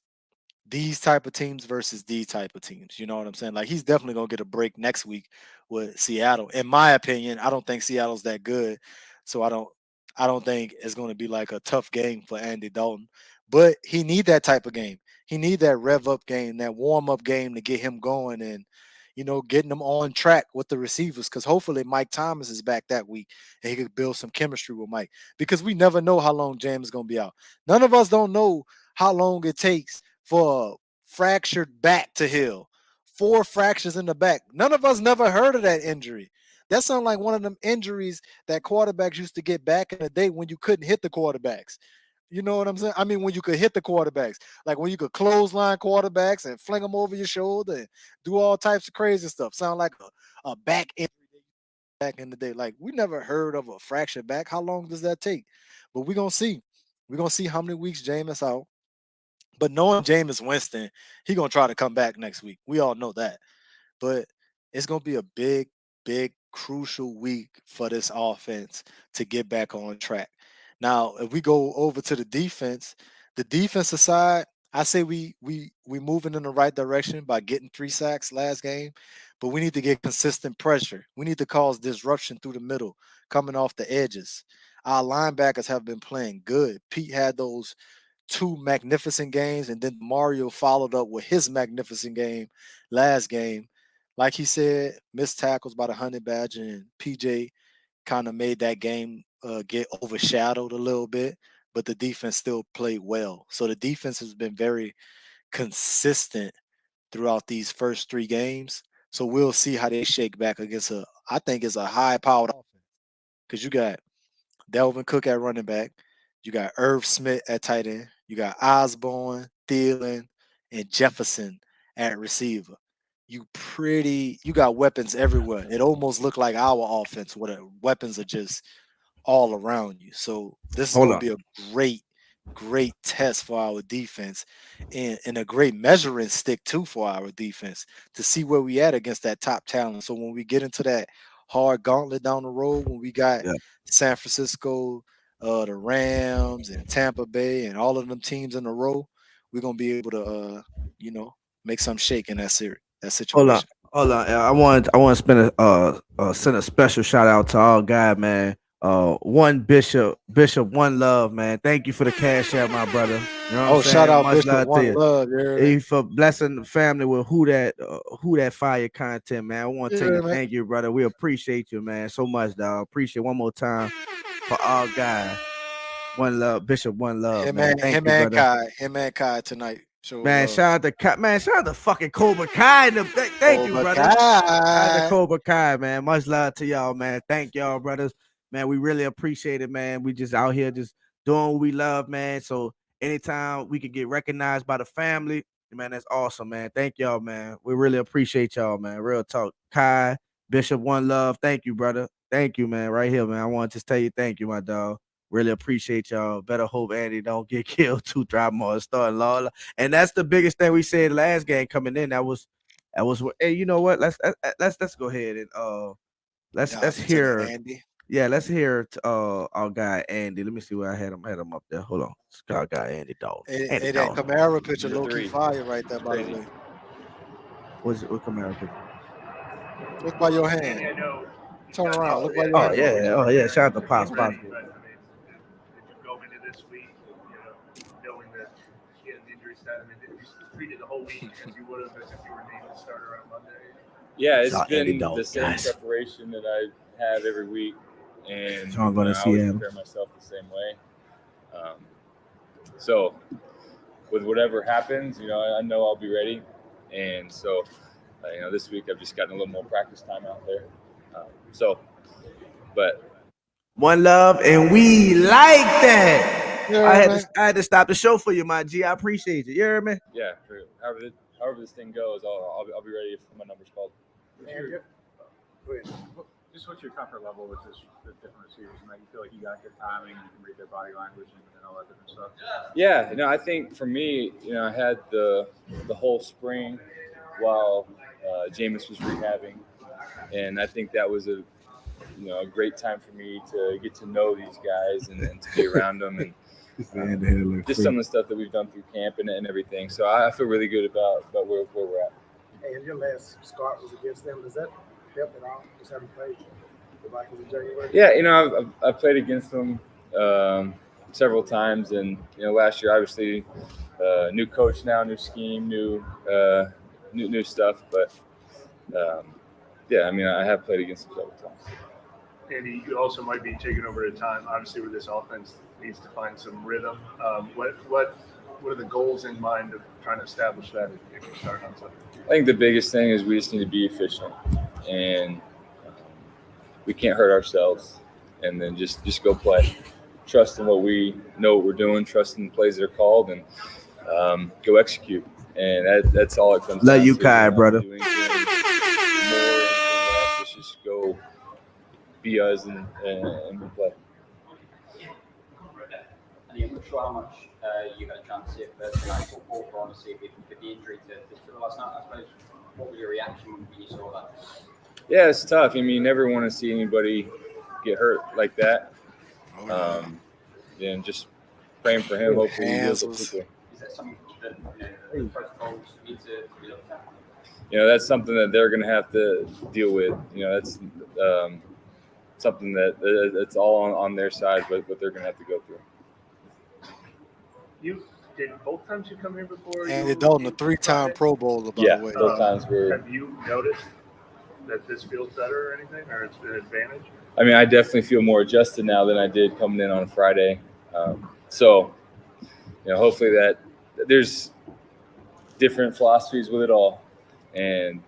these type of teams versus these type of teams. You know what I'm saying? Like he's definitely gonna get a break next week with Seattle. In my opinion, I don't think Seattle's that good. So I don't think it's gonna be like a tough game for Andy Dalton. But he need that type of game. He need that rev up game, that warm up game to get him going and getting them on track with the receivers. Because hopefully Mike Thomas is back that week and he could build some chemistry with Mike. Because we never know how long James is gonna be out. None of us don't know how long it takes for a fractured back to heal, 4 fractures in the back. None of us never heard of that injury. That sounds like one of them injuries that quarterbacks used to get back in the day when you couldn't hit the quarterbacks. You know what I'm saying? I mean, when you could hit the quarterbacks, like when you could clothesline quarterbacks and fling them over your shoulder and do all types of crazy stuff. Sound like a back injury back in the day. Like we never heard of a fractured back. How long does that take? But we're gonna see. We're gonna see how many weeks Jameis out. But knowing Jameis Winston, he gonna try to come back next week. We all know that. But it's gonna be a big, big, crucial week for this offense to get back on track. Now, if we go over to the defensive side, I say we moving in the right direction by getting 3 sacks last game, but we need to get consistent pressure. We need to cause disruption through the middle, coming off the edges. Our linebackers have been playing good. Pete had those 2 magnificent games, and then Mario followed up with his magnificent game last game. Like he said, missed tackles by the Honey Badger, and PJ kind of made that game get overshadowed a little bit, but the defense still played well. So the defense has been very consistent throughout these first 3 games. So we'll see how they shake back against I think it's a high-powered offense because you got Delvin Cook at running back, you got Irv Smith at tight end, you got Osborne, Thielen, and Jefferson at receiver. You got weapons everywhere. It almost looked like our offense where the weapons are just all around you. So this is going to be a great test for our defense and a great measuring stick too for our defense to see where we at against that top talent. So when we get into that hard gauntlet down the road, when we got San Francisco, the Rams and Tampa Bay and all of them teams in a row, we're going to be able to, make some shake in that series. That situation. Hold on. I want to send a special shout out to all guys, man. One Bishop, One Love, man. Thank you for the cash out, my brother. You know what I'm saying? Shout out Much Bishop love to One you. Love, Hey, for blessing the family with who that fire content, man. I want to tell you, thank you, brother. We appreciate you, man, so much, dog. Appreciate one more time for all guys. One love, Bishop. One love, man. Thank you, brother. Him and Kai tonight. Man, shout out to fucking Cobra Kai. Thank you, brother. Shout out to Cobra Kai, man. Much love to y'all, man. Thank y'all, brothers. Man, we really appreciate it, man. We just out here just doing what we love, man. So anytime we can get recognized by the family, man, that's awesome, man. Thank y'all, man. We really appreciate y'all, man. Real talk. Kai, Bishop, One Love. Thank you, brother. Thank you, man. Right here, man. I want to just tell you thank you, my dog. Really appreciate y'all. Better hope Andy don't get killed 2 drive more starting law. And that's the biggest thing we said last game coming in. That was hey, you know what? Let's go ahead and let's hear Andy. Yeah, let's hear our guy Andy. Let me see where I had him. Up there. Hold on. It's our guy Andy Dalton. Hey, that Camaro picture low-key fire right there, by the way. What Camaro picture? Look by your hand. I know. Turn around. Look by your hand. Oh yeah. Shout out to Pops. Did you go into this week, knowing that he had an injury status? I mean, did you treat it the whole week as you would have as if you were named the starter on Monday? Yeah, it's been the same preparation that I have every week, and I'm going to see him. Prepare myself the same way. So, with whatever happens, I know I'll be ready, and so, this week I've just gotten a little more practice time out there. But One Love, and we like that. Yeah, I had to stop the show for you, my G. I appreciate you. You heard me? Yeah. However this thing goes, I'll be ready if my number's called. Just what's your comfort level with the different receivers? And you feel like you got good timing, and you can read their body language and all that different stuff. Yeah, I think for me, I had the whole spring while Jameis was rehabbing, and I think that was a great time for me to get to know these guys and to be around them and just some of the stuff that we've done through camp and everything. So I feel really good about where we're at. Hey, and your last start was against them. Does that help at all? Just having played the Vikings in January? Yeah, I've played against them several times, and last year obviously new coach now, new scheme, new stuff, but I have played against them several times. Andy, you also might be taking over at a time, obviously, where this offense needs to find some rhythm. What are the goals in mind of trying to establish that if you start on Sunday? I think the biggest thing is we just need to be efficient, and we can't hurt ourselves, and then just go play. Trust in what we know what we're doing, trust in the plays that are called, and go execute. And that's all it comes down to. Love you, Kai, brother. Do anything more, anything less. Let's just go be us and play. And I'm not sure how much you got a chance to see it first tonight football, but honestly, with the injury to last night, I suppose, what was your reaction when you saw that? Yeah, it's tough. I mean, you never want to see anybody get hurt like that. And just praying for him. Hopefully, he heals up quickly. Is that something that the protocols need to be looked at? That's something that they're going to have to deal with. That's something that's all on their side, but they're going to have to go through. You did both times you come here before? And Dalton, a 3-time Pro Bowler, by the way. Both times were. Have you noticed that this feels better or anything, or it's an advantage? I mean, I definitely feel more adjusted now than I did coming in on Friday. So, hopefully that there's different philosophies with it all. And,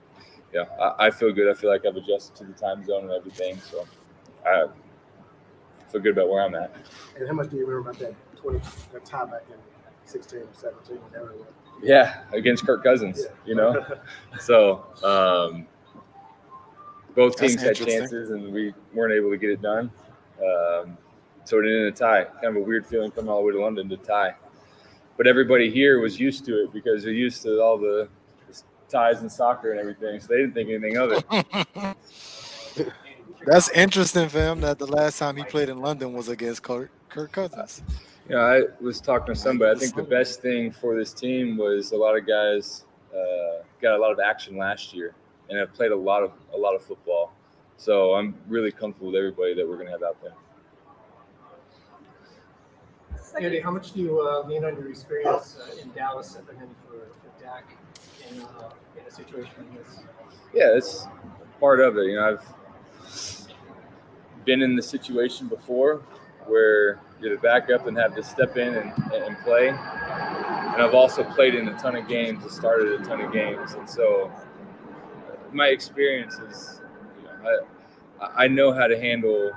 I feel good. I feel like I've adjusted to the time zone and everything. So I feel good about where I'm at. And how much do you remember about that tie back in 16 or 17, whatever it was? Yeah, against Kirk Cousins, So both teams had chances, and we weren't able to get it done. So it ended in a tie. Kind of a weird feeling coming all the way to London to tie. But everybody here was used to it because they're used to all the ties in soccer and everything, so they didn't think anything of it. That's interesting, fam, that the last time he played in London was against Kirk Cousins. I was talking to somebody. I think the best thing for this team was a lot of guys got a lot of action last year and have played a lot of football. So I'm really comfortable with everybody that we're going to have out there. Andy, how much do you lean on your experience in Dallas stepping in for Dak in a situation like this? Yeah, it's part of it. I've been in the situation before where you're the backup and have to step in and play. And I've also played in a ton of games and started a ton of games. And so my experience is, I know how to handle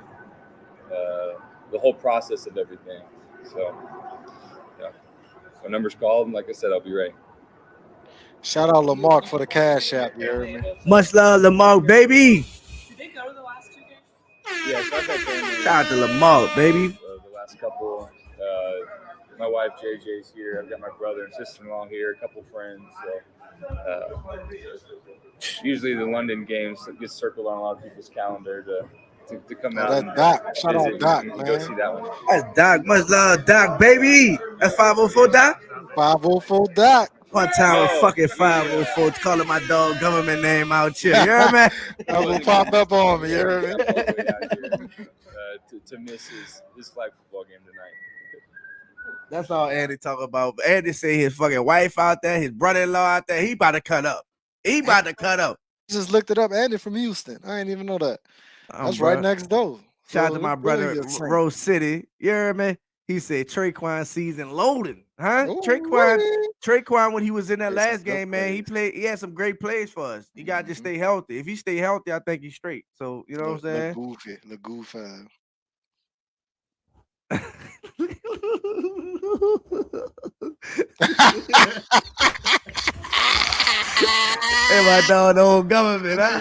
the whole process of everything. So, when numbers called, and like I said, I'll be ready. Shout out Lamarck for the cash app, you heard me? Much love, Lamarck, baby. Did they go to the last 2 games? Yeah, so I've had family. Shout out to Lamarck, baby. The last couple, my wife JJ's here. I've got my brother and sister-in-law here, a couple friends. So usually the London games get circled on a lot of people's calendar to come out. That's Doc. Shout out Doc, man. Go see that one. That's Doc. Much love, Doc, baby. That's 504 Doc. 504 Doc. One time with fucking 504 calling my dog government name out here. You heard me? That will pop up on me. You heard me? To miss his flag football game tonight. That's all Andy talk about. Andy say his fucking wife out there, his brother-in-law out there. He about to cut up. Just looked it up. Andy from Houston. I didn't even know that. That's right next door. Shout out to my brother, Rose City. You heard me? He said Traquan season loading, huh? Ooh, Traquan, when he was in that last game, man, he had some great plays for us. You gotta just stay healthy. If he stay healthy, I think he's straight. So you know what I'm saying? The goofy. Hey, my dog, the old government, huh?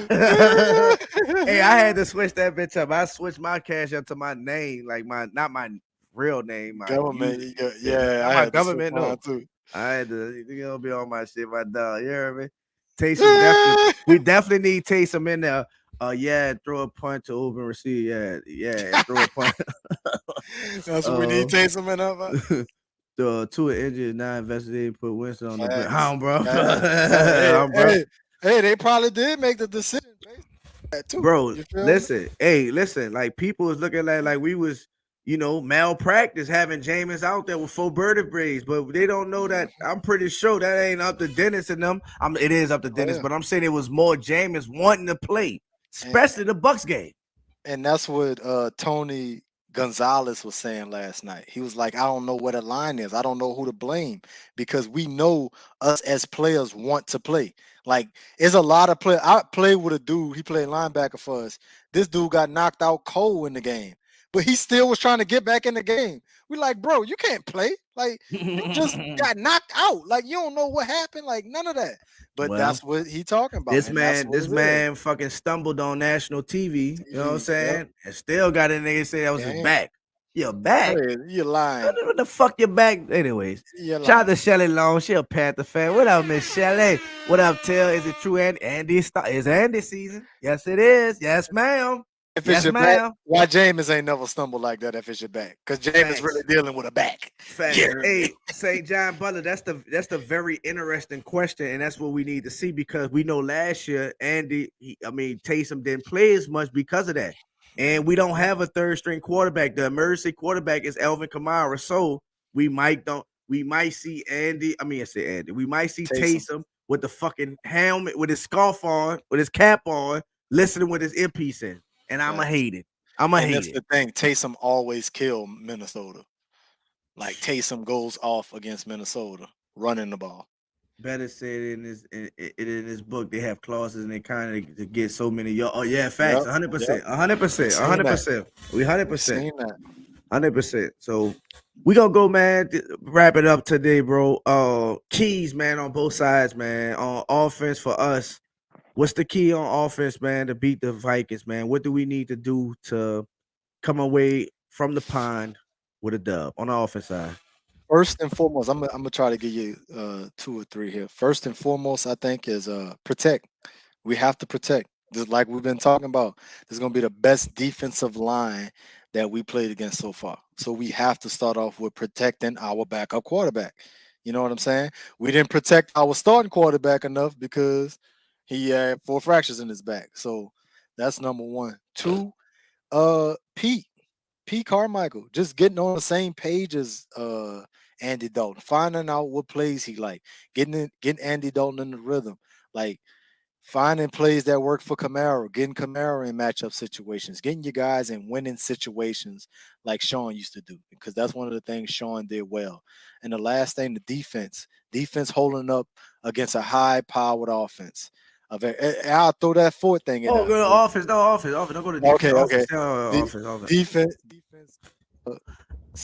Hey, I had to switch that bitch up. I switched my cash up to my name, like not my real name. My government, yeah. My government, no. Too. I had to, be on my shit, my dog. You hear me? Taysom we definitely need Taysom in there. Throw a punt to open receive. Yeah, throw a punt. That's what we need Taysom in there. The two injured, now investigated, put Winston on the bench. Bro. Hey, they probably did make the decision. Too. Bro, listen. Like people was looking like we was, malpractice having Jameis out there with 4 vertebrae, but they don't know that. I'm pretty sure that ain't up to Dennis and them. It is up to Dennis, but I'm saying it was more Jameis wanting to play, especially the Bucs game. And that's what Tony Gonzalez was saying last night. He was like, I don't know where the line is. I don't know who to blame because we know us as players want to play. Like, it's a lot of play. I played with a dude. He played linebacker for us. This dude got knocked out cold in the game, but he still was trying to get back in the game. We like, bro, you can't play. Like, you just got knocked out. Like, you don't know what happened. Like, none of that. But Well, that's what he talking about, this and that's man, what this it is. man fucking stumbled on national TV. You know what I'm TV, yep. saying? And still got a nigga say that was his Damn. back. Your back? Hey, you're lying. What the fuck your back? Anyways, You're shout out lying. to Shelly Long. She a Panther fan. What up, Miss Shelly? What up, Till? Is it true? Andy is Andy season? Yes, it is. Yes, ma'am. If Yes, it's your back, ma'am. why James ain't never stumbled like that if it's your back? Because James is really dealing with a back. Facts. You hear me? Hey, St. John Butler, that's the very interesting question, and that's what we need to see because we know last year Taysom didn't play as much because of that, and we don't have a third string quarterback. The emergency quarterback is Alvin Kamara, so we might see Andy. We might see Taysom with the fucking helmet, with his scarf on, with his cap on, listening with his earpiece in, and I'ma hate it. And that's the thing. Taysom always kill Minnesota. Like Taysom goes off against Minnesota running the ball. Better said in his book, they have clauses and they kind of to get so many. Oh yeah, facts, 100%, 100%. We 100%, 100%. So we gonna go, man. Wrap it up today, bro. Keys, man, on both sides, man. On offense for us, what's the key on offense, man, to beat the Vikings, man? What do we need to do to come away from the pond with a dub on the offense side? First and foremost, I'm gonna try to give you 2 or 3 here. First and foremost, I think is protect. We have to protect. Just like we've been talking about, this is gonna be the best defensive line that we played against so far. So we have to start off with protecting our backup quarterback. You know what I'm saying? We didn't protect our starting quarterback enough because he had 4 fractures in his back. So that's number 1. 2, Pete Carmichael, just getting on the same page as Andy Dalton, finding out what plays he like, getting Andy Dalton in the rhythm, like finding plays that work for Kamara, getting Kamara in matchup situations, getting you guys in winning situations like Sean used to do, because that's one of the things Sean did well. And the last thing, the defense holding up against a high-powered offense. I'll throw that 4th thing in there. Go to offense. Don't go to defense. Okay. Offense. Defense.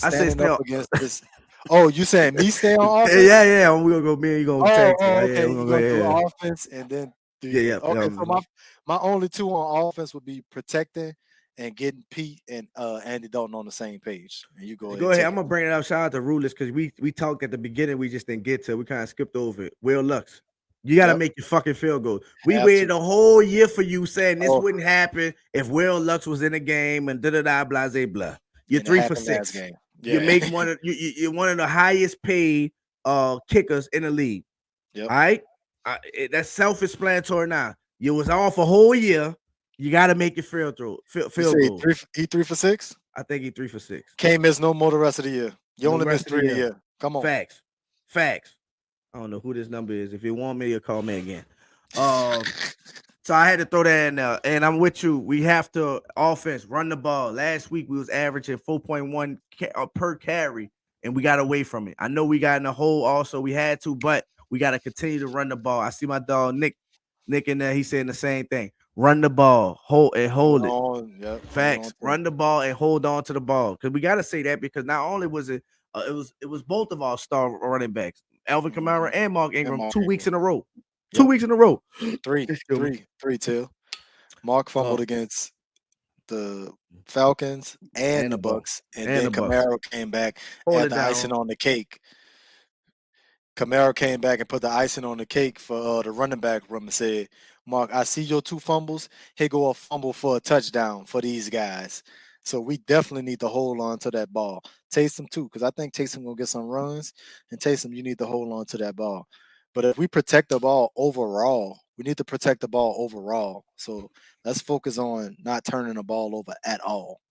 I say Standing up against this. Oh, you saying me stay on offense? Yeah. We gonna go. Me and you gonna tag team. Okay. We You gonna do go. offense and then Yeah. Okay, so my only 2 on offense would be protecting and getting Pete and Andy Dalton on the same page. And you go Go ahead. I'm gonna bring it up. Shout out to Rulers because we talked at the beginning. We just didn't get to. We kind of skipped over it. Will Lux. You got to make your fucking field goal. We waited a whole year for you saying this wouldn't happen if Will Lux was in the game and blase blah. You're 3 for 6. Yeah. You make you're one of the highest paid kickers in the league. Yep. All right. That's self-explanatory now. You was off a whole year. You got to make your field goal. He 3 for 6? I think he 3 for 6. Can't miss no more the rest of the year. You only missed 3 a year. Come on. Facts. I don't know who this number is. If you want me, you'll call me again. So I had to throw that in there. And I'm with you. We have to offense, run the ball. Last week we was averaging 4.1 per carry, and we got away from it. I know we got in the hole also. We had to, but we got to continue to run the ball. I see my dog Nick in there. He's saying the same thing. Run the ball, hold it. Facts. Run the ball and hold on to the ball. Because we got to say that because not only was it, it was both of our star running backs, Alvin Kamara and Mark Ingram, 2 weeks in a row. 2 weeks in a row. 3 too. Mark fumbled against the Falcons and the Bucks, and then Kamara came back and had the icing on the cake. Kamara came back and put the icing on the cake for the running back room and said, Mark, I see your 2 fumbles. Here go a fumble for a touchdown for these guys. So we definitely need to hold on to that ball. Taysom too, because I think Taysom gonna get some runs. And Taysom, you need to hold on to that ball. But if we protect the ball overall, we need to protect the ball overall. So let's focus on not turning the ball over at all.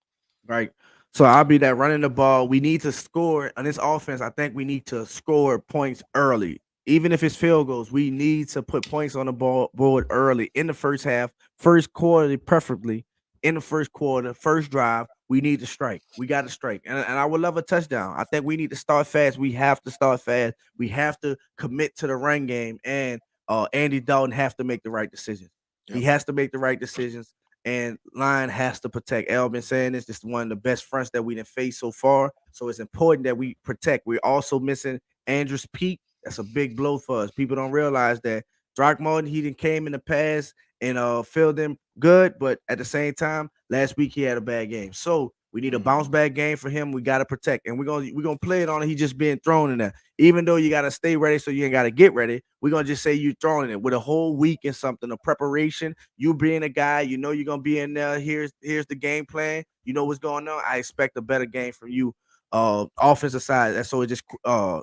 Right. So I'll be that running the ball. We need to score on this offense. I think we need to score points early. Even if it's field goals, we need to put points on the board early in the first half, first quarter, preferably. in the first quarter, first drive. We need to strike. We got to strike. And I would love a touchdown. I think we need to start fast. We have to start fast. We have to commit to the run game. And Andy Dalton have to make the right decisions. He has to make the right decisions. And line has to protect. Al been saying this is one of the best fronts that we done faced so far. So it's important that we protect. We're also missing Andrews Peak. That's a big blow for us. People don't realize that Throckmorton, he didn't came in the past and filled in good, but at the same time, last week he had a bad game. So we need a bounce back game for him. We got to protect, and we're gonna play it on it. He just being thrown in there. Even though you gotta stay ready, so you ain't gotta get ready. We're gonna just say you throwing it with a whole week and something of preparation. You being a guy, you know you're gonna be in there. Here's the game plan. You know what's going on. I expect a better game from you, offensive side. And so it just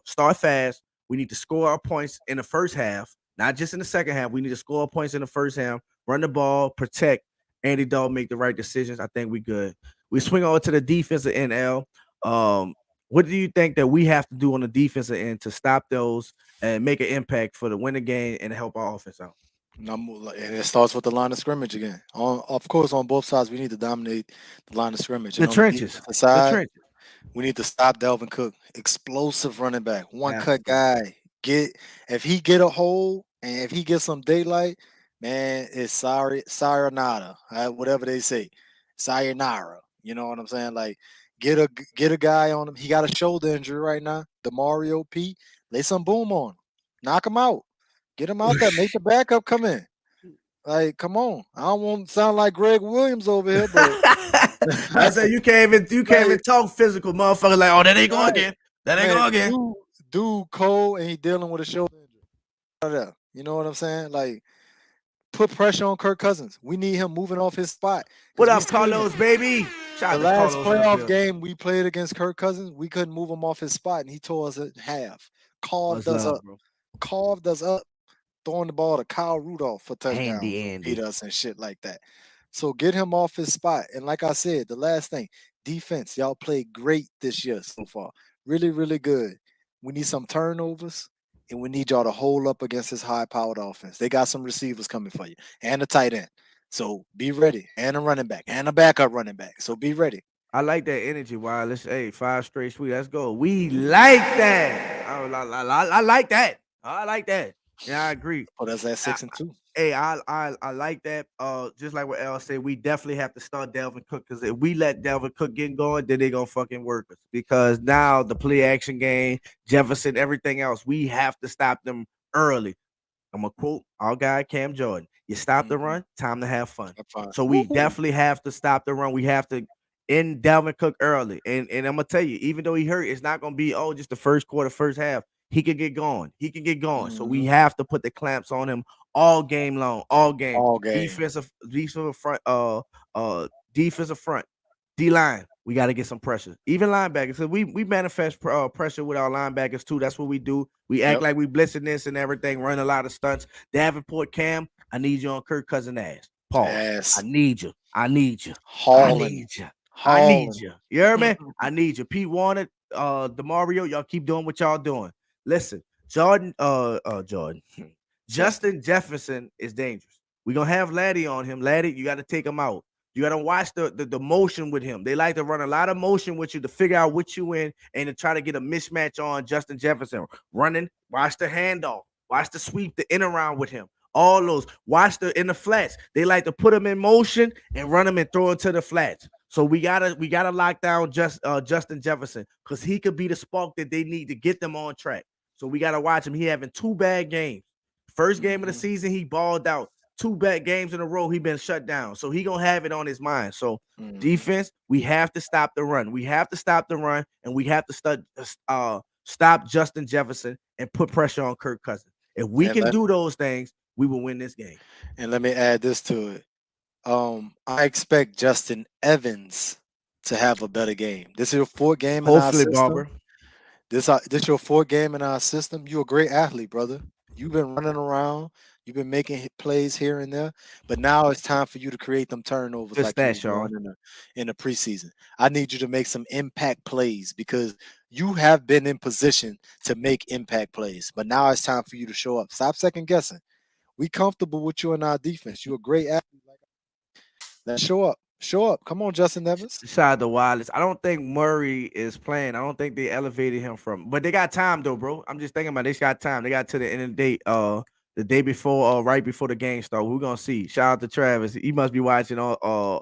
start fast. We need to score our points in the first half, not just in the second half. We need to score points in the first half, run the ball, protect. Andy Dalton make the right decisions. I think we good. We swing over to the defensive end, L. What do you think that we have to do on the defensive end to stop those and make an impact for the winning game and help our offense out? And it starts with the line of scrimmage again. Of course, on both sides, we need to dominate the line of scrimmage. The And on the trenches. defensive The side, trenches. we need to stop Delvin Cook, explosive running back, one Have cut to. guy. If he get a hole and if he gets some daylight, man, it's sayonara, whatever they say, sayonara. You know what I'm saying? Like get a guy on him. He got a shoulder injury right now. Demario P. Lay some boom on him. Knock him out. Get him out there. Make the backup come in. Like, come on. I don't want to sound like Greg Williams over here, but I said you can't even talk physical, motherfucker. Like, oh, there they go right. again. There they go Man, again. dude cold and he dealing with a shoulder injury. You know what I'm saying? Like, put pressure on Kirk Cousins. We need him moving off his spot. What We up, seen Carlos, baby? Shout the out to last Carlos in the playoff building. game we played against Kirk Cousins, we couldn't move him off his spot, and he tore us in half. Carved Much us love, up. bro. Carved us up, throwing the ball to Kyle Rudolph for touchdowns, Andy. beat us and shit like that. So get him off his spot. And like I said, the last thing, defense. Y'all played great this year so far. Really, really good. We need some turnovers, and we need y'all to hold up against this high-powered offense. They got some receivers coming for you and a tight end. So be ready. And a running back and a backup running back. So be ready. I like that energy, Wireless. Hey, 5 straight sweet. Let's go. We like that. I like that. I like that. Yeah, I agree. Put us at 6-2. Hey, I like that. Just like what Al said, we definitely have to start Delvin Cook because if we let Delvin Cook get going, then they gonna fucking work us. Because now the play action game, Jefferson, everything else, we have to stop them early. I'm gonna quote our guy Cam Jordan. You stop the run, time to have fun. So we definitely have to stop the run. We have to end Dalvin Cook early. And I'm gonna tell you, even though he hurt, it's not gonna be just the first quarter, first half. He could get going. He can get going. So we have to put the clamps on him all game long, all game. All game. Defensive front, defensive front, D line. We got to get some pressure. Even linebackers. So we manifest pressure with our linebackers too. That's what we do. We act like we blitzing this and everything, run a lot of stunts. Davenport Cam, I need you on Kirk Cousins' ass. Pause. Yes. I need you. I need you. Hauling. I need you. I need you. You hear me? I need you. Pete Warner, DeMario, y'all keep doing what y'all doing. Listen, Jordan. Justin Jefferson is dangerous. We're gonna have Laddie on him. Laddie, you got to take him out. You got to watch the motion with him. They like to run a lot of motion with you to figure out what you in and to try to get a mismatch on Justin Jefferson. Running, watch the handoff, watch the sweep, the in around with him. All those, watch the in the flats. They like to put him in motion and run him and throw it to the flats. So we gotta lock down Justin Jefferson because he could be the spark that they need to get them on track. So we gotta watch him. He having 2 bad games. First game of the season, he balled out. 2 bad games in a row, he been shut down. So he gonna have it on his mind. So defense, we have to stop the run. We have to stop the run, and we have to stop Justin Jefferson and put pressure on Kirk Cousins. If we can do those things, we will win this game. And let me add this to it. I expect Justin Evans to have a better game. This is your 4th game in our system. Barber. This your 4th game in our system. You're a great athlete, brother. You've been running around. You've been making plays here and there, but now it's time for you to create them turnovers Good like stat, you were doing in the preseason. I need you to make some impact plays because you have been in position to make impact plays, but now it's time for you to show up. Stop second guessing. We comfortable with you in our defense. You're a great athlete. Let's show up. Show up. Come on, Justin Evans. Shout out to Wallace. I don't think Murray is playing. I don't think they elevated him from, but they got time though, bro. I'm just thinking about they got time. They got to the end of the day, the day before, right before the game start. We're gonna see. Shout out to Travis. He must be watching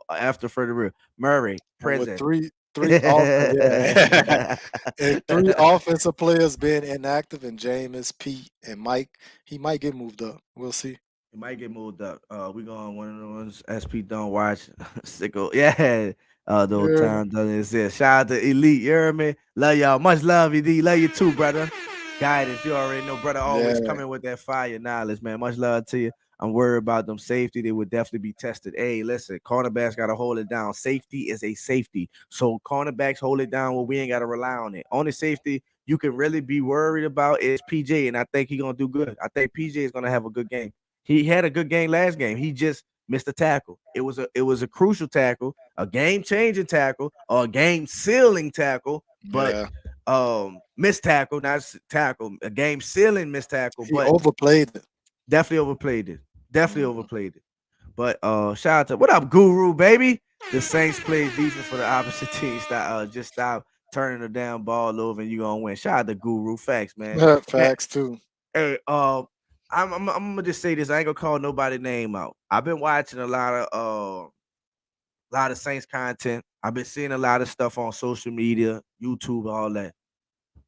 after for the real. Murray, And with present. three off, yeah, and three offensive players being inactive, and Jameis, Pete, and Mike, he might get moved up. We'll see. It might get moved up. We going one of the ones SP don't watch. Sicko. Yeah. Though Yeah. time doesn't exist. Shout out to Elite. You hear me? Love y'all. Much love, ED. Love you too, brother. Guidance. You already know, brother. Always Yeah. coming with that fire knowledge, man. Much love to you. I'm worried about them safety. They would definitely be tested. Hey, listen, cornerbacks got to hold it down. Safety is a safety. So cornerbacks hold it down. Well, we ain't got to rely on it. Only safety you can really be worried about is PJ, and I think he's going to do good. I think PJ is going to have a good game. He had a good game last game. He just missed a tackle. It was a crucial tackle, a game-changing tackle, or a game-sealing tackle, but missed tackle, not tackle, a game-sealing missed tackle. He But overplayed it. definitely overplayed it. Definitely overplayed it. But shout out to what up, Guru, baby. The Saints plays defense for the opposite team. Just stop turning the damn ball over and you're gonna win. Shout out to Guru. Facts, man. Facts too. Hey, I'm gonna just say this. I ain't gonna call nobody name out. I've been watching a lot of Saints content. I've been seeing a lot of stuff on social media, YouTube, all that.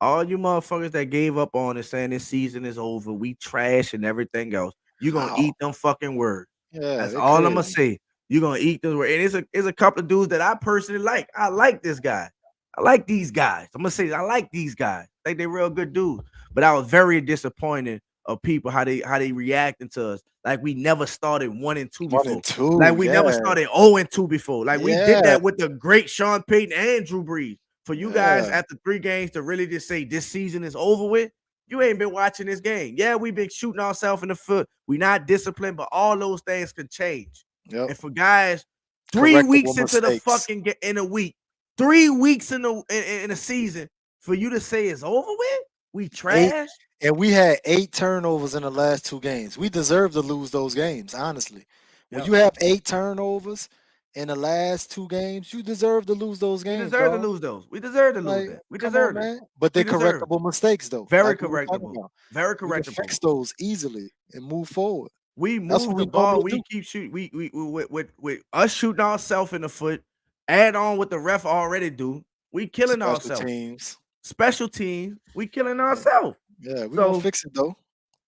All you motherfuckers that gave up on it, saying this season is over, we trash and everything else. You gonna eat them fucking words. Yeah, That's they all I'm gonna crazy. say. You're gonna eat them words. And it's a couple of dudes that I personally like. I like this guy. I like these guys. I'm gonna say I like these guys. I think they're real good dudes. But I was very disappointed of people how they reacting to us. Like we never started 1-2 before. 1-2, Like we never yeah. started 0-2 before. Like we did Yeah. that with the great Sean Payton and Drew Brees. For you guys Yeah. after 3 games to really just say this season is over with, you ain't been watching this game. Yeah, we've been shooting ourselves in the foot. We not disciplined, but all those things can change. Yep. And for guys, 3 Correctable weeks into the mistakes. fucking in a week, 3 weeks in a season, for you to say it's over with, we trash. And we had 8 turnovers in the last 2 games. We deserve to lose those games, honestly. When you have 8 turnovers in the last 2 games, you deserve to lose those We games. deserve to dog. lose those. We deserve to lose Like, that. We come deserve on, it. man. But they're We deserve it. correctable mistakes, though. Very like we were talking correctable. about. Very We can correctable. fix those easily and move forward. We That's move what the we ball. normally We do. keep shooting. We with us shooting ourselves in the foot. Add on what the ref already do. We killing Special ourselves. teams. Special teams. We killing ourselves. Yeah, we So gonna fix it though.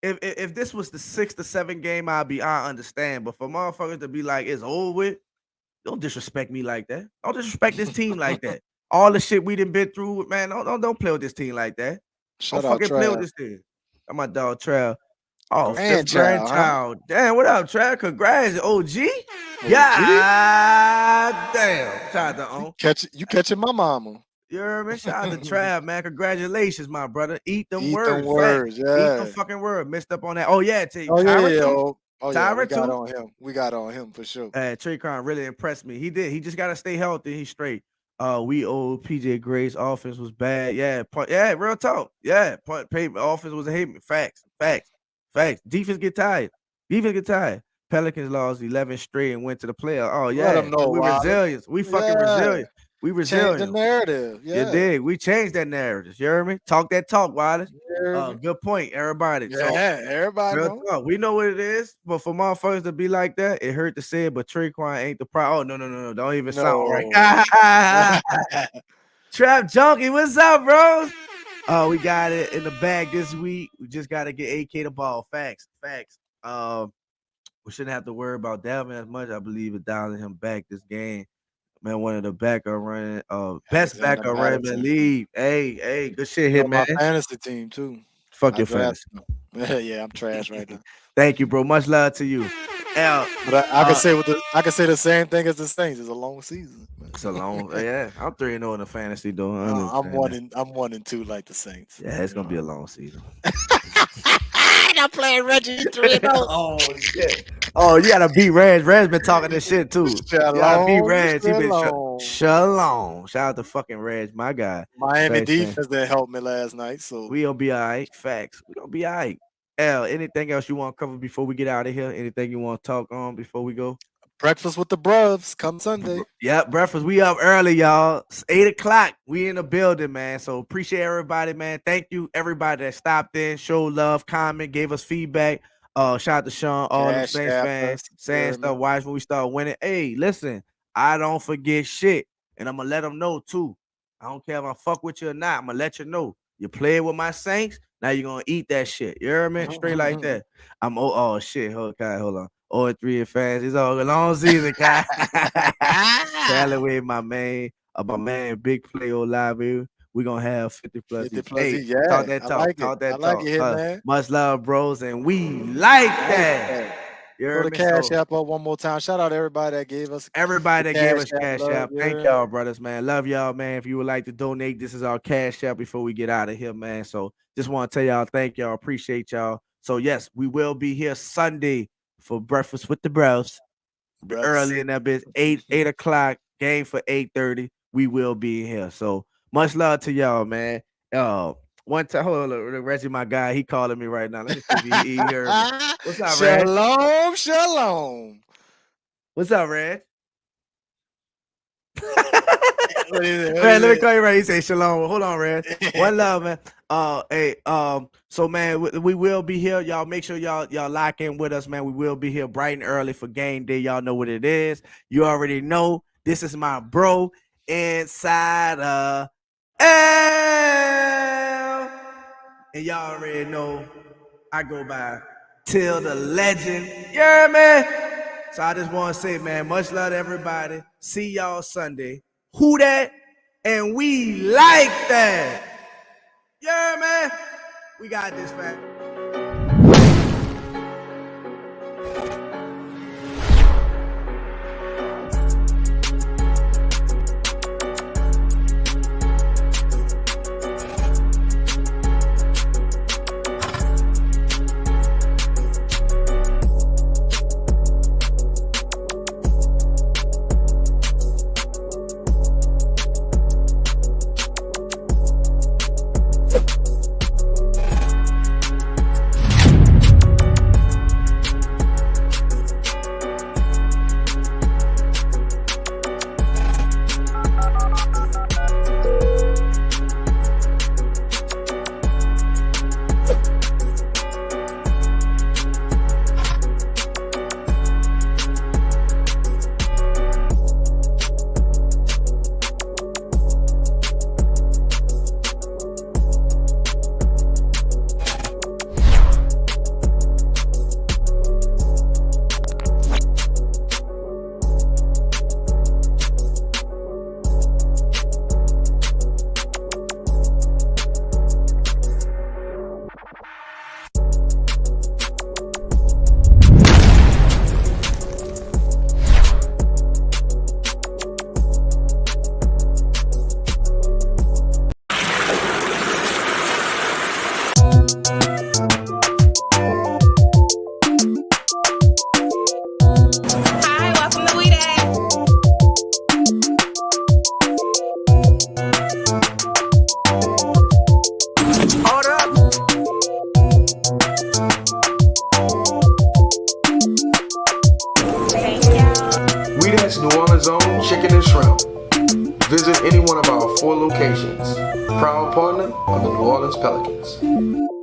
if this was the 6 to 7 game, I understand. But for motherfuckers to be like it's over with, don't disrespect me like that. Don't disrespect this team like that. All the shit we done been through, man. Don't play with this team like that. Shout Don't out fucking play with Trav. this team. I'm my dog Trav. Oh, 5th Grandchild, huh? grandchild. Damn, what up, Trav? Congrats, OG. OG? Yeah, damn. Shout out to On. You catching my mama. You heard me? Shout out to Trav, man. Congratulations, my brother. Eat them Eat words. them Facts. words, Eat them yeah. fucking words. Missed up on that. Oh, yeah. Oh yeah, Tyra yeah. too? Oh yeah, we Tyra got too? on him. We got on him for sure. Trey Khan really impressed me. He did. He just gotta stay healthy. He's straight. We owe PJ Grace. Offense was bad. Yeah, real talk. Yeah, paper offense was a hate. Facts. Defense get tired. Pelicans lost 11 straight and went to the playoff. Oh yeah, Let them know, we Wiley. resilient. We fucking Yeah. resilient. We Change resilient. the narrative. You Yeah. dig? We changed that narrative. You heard me? Talk that talk, Wallace. Yeah. Good point, everybody. Yeah, everybody Real know. talk. We know what it is, but for motherfuckers to be like that, it hurt to say it. But Traquan ain't the problem. Oh no, don't even sound right. Trap Junkie, what's up, bro? We got it in the bag this week. We just got to get AK the ball. Facts. We shouldn't have to worry about Dalvin as much. I believe it dialing him back this game. Man, one of the backup running, best he's on the backup running in the Madison. league. Hey, good shit He's here, on man. my fantasy team too. Fuck I your drafted fantasy. him. Yeah, I'm trash right now. Thank you, bro. Much love to you. But I can say I can say the same thing as the Saints. It's a long season. It's a long, yeah. I'm 3-0 in the fantasy though. I'm 1-2 like the Saints. Yeah, it's gonna be a long season. I'm playing Reggie 3-0. Oh shit. Oh, you gotta beat Reg. Reg's been talking this shit too. You gotta beat Reg. He been shalom. Shout out to fucking Reg, my guy. Miami defense that helped me last night. So we gonna be all right. Facts. We gonna be all right. L, anything else you want to cover before we get out of here? Anything you want to talk on before we go? Breakfast with the Bruvs come Sunday. Yep, breakfast. We up early, y'all. It's 8:00. We in the building, man. So appreciate everybody, man. Thank you, everybody that stopped in, showed love, comment, gave us feedback. Shout out to Sean, all them Cash Saints App fans us. saying stuff. Watch when we start winning. Hey, listen, I don't forget shit, and I'm gonna let them know too. I don't care if I fuck with you or not. I'm gonna let you know. You play with my Saints, now you're gonna eat that shit. You hear me? Straight like that. I'm oh shit. Hold on. 0-3 fans. It's all a long season, Kai. Callaway, my man, big play on live here. We're gonna have 50 plus. 50 plus. Hey, Yeah, talk that I talk. like Talk it. that I like talk. it, man. Much love, bros, and we like that. You Throw heard the me? Cash So, App up one more time. Shout out to everybody that gave us everybody that gave us Cash love, App. Thank yeah. y'all, brothers, man. Love y'all, man. If you would like to donate, this is our Cash App before we get out of here, man. So just want to tell y'all, thank y'all, appreciate y'all. So yes, we will be here Sunday for breakfast with the bros. Early in that bitch, 8 o'clock. Game for 8:30. We will be here. So much love to y'all, man. One time, hold on, Reggie, my guy, he calling me right now. Let me see if he heard me. What's up, Reg? Shalom, shalom. What's up, Reg? What is it? Man, let me call you right. He say shalom. Hold on, Reg. One love, man. So man, we will be here. Y'all make sure y'all lock in with us, man. We will be here bright and early for game day. Y'all know what it is. You already know. This is my bro inside L. And y'all already know I go by Till the Legend. You hear me? So I just want to say, man, much love to everybody. See y'all Sunday. Who that? And we like that. Yeah, man. We got this, man. New Orleans' own chicken and shrimp. Visit any one of our 4 locations. Proud partner of the New Orleans Pelicans.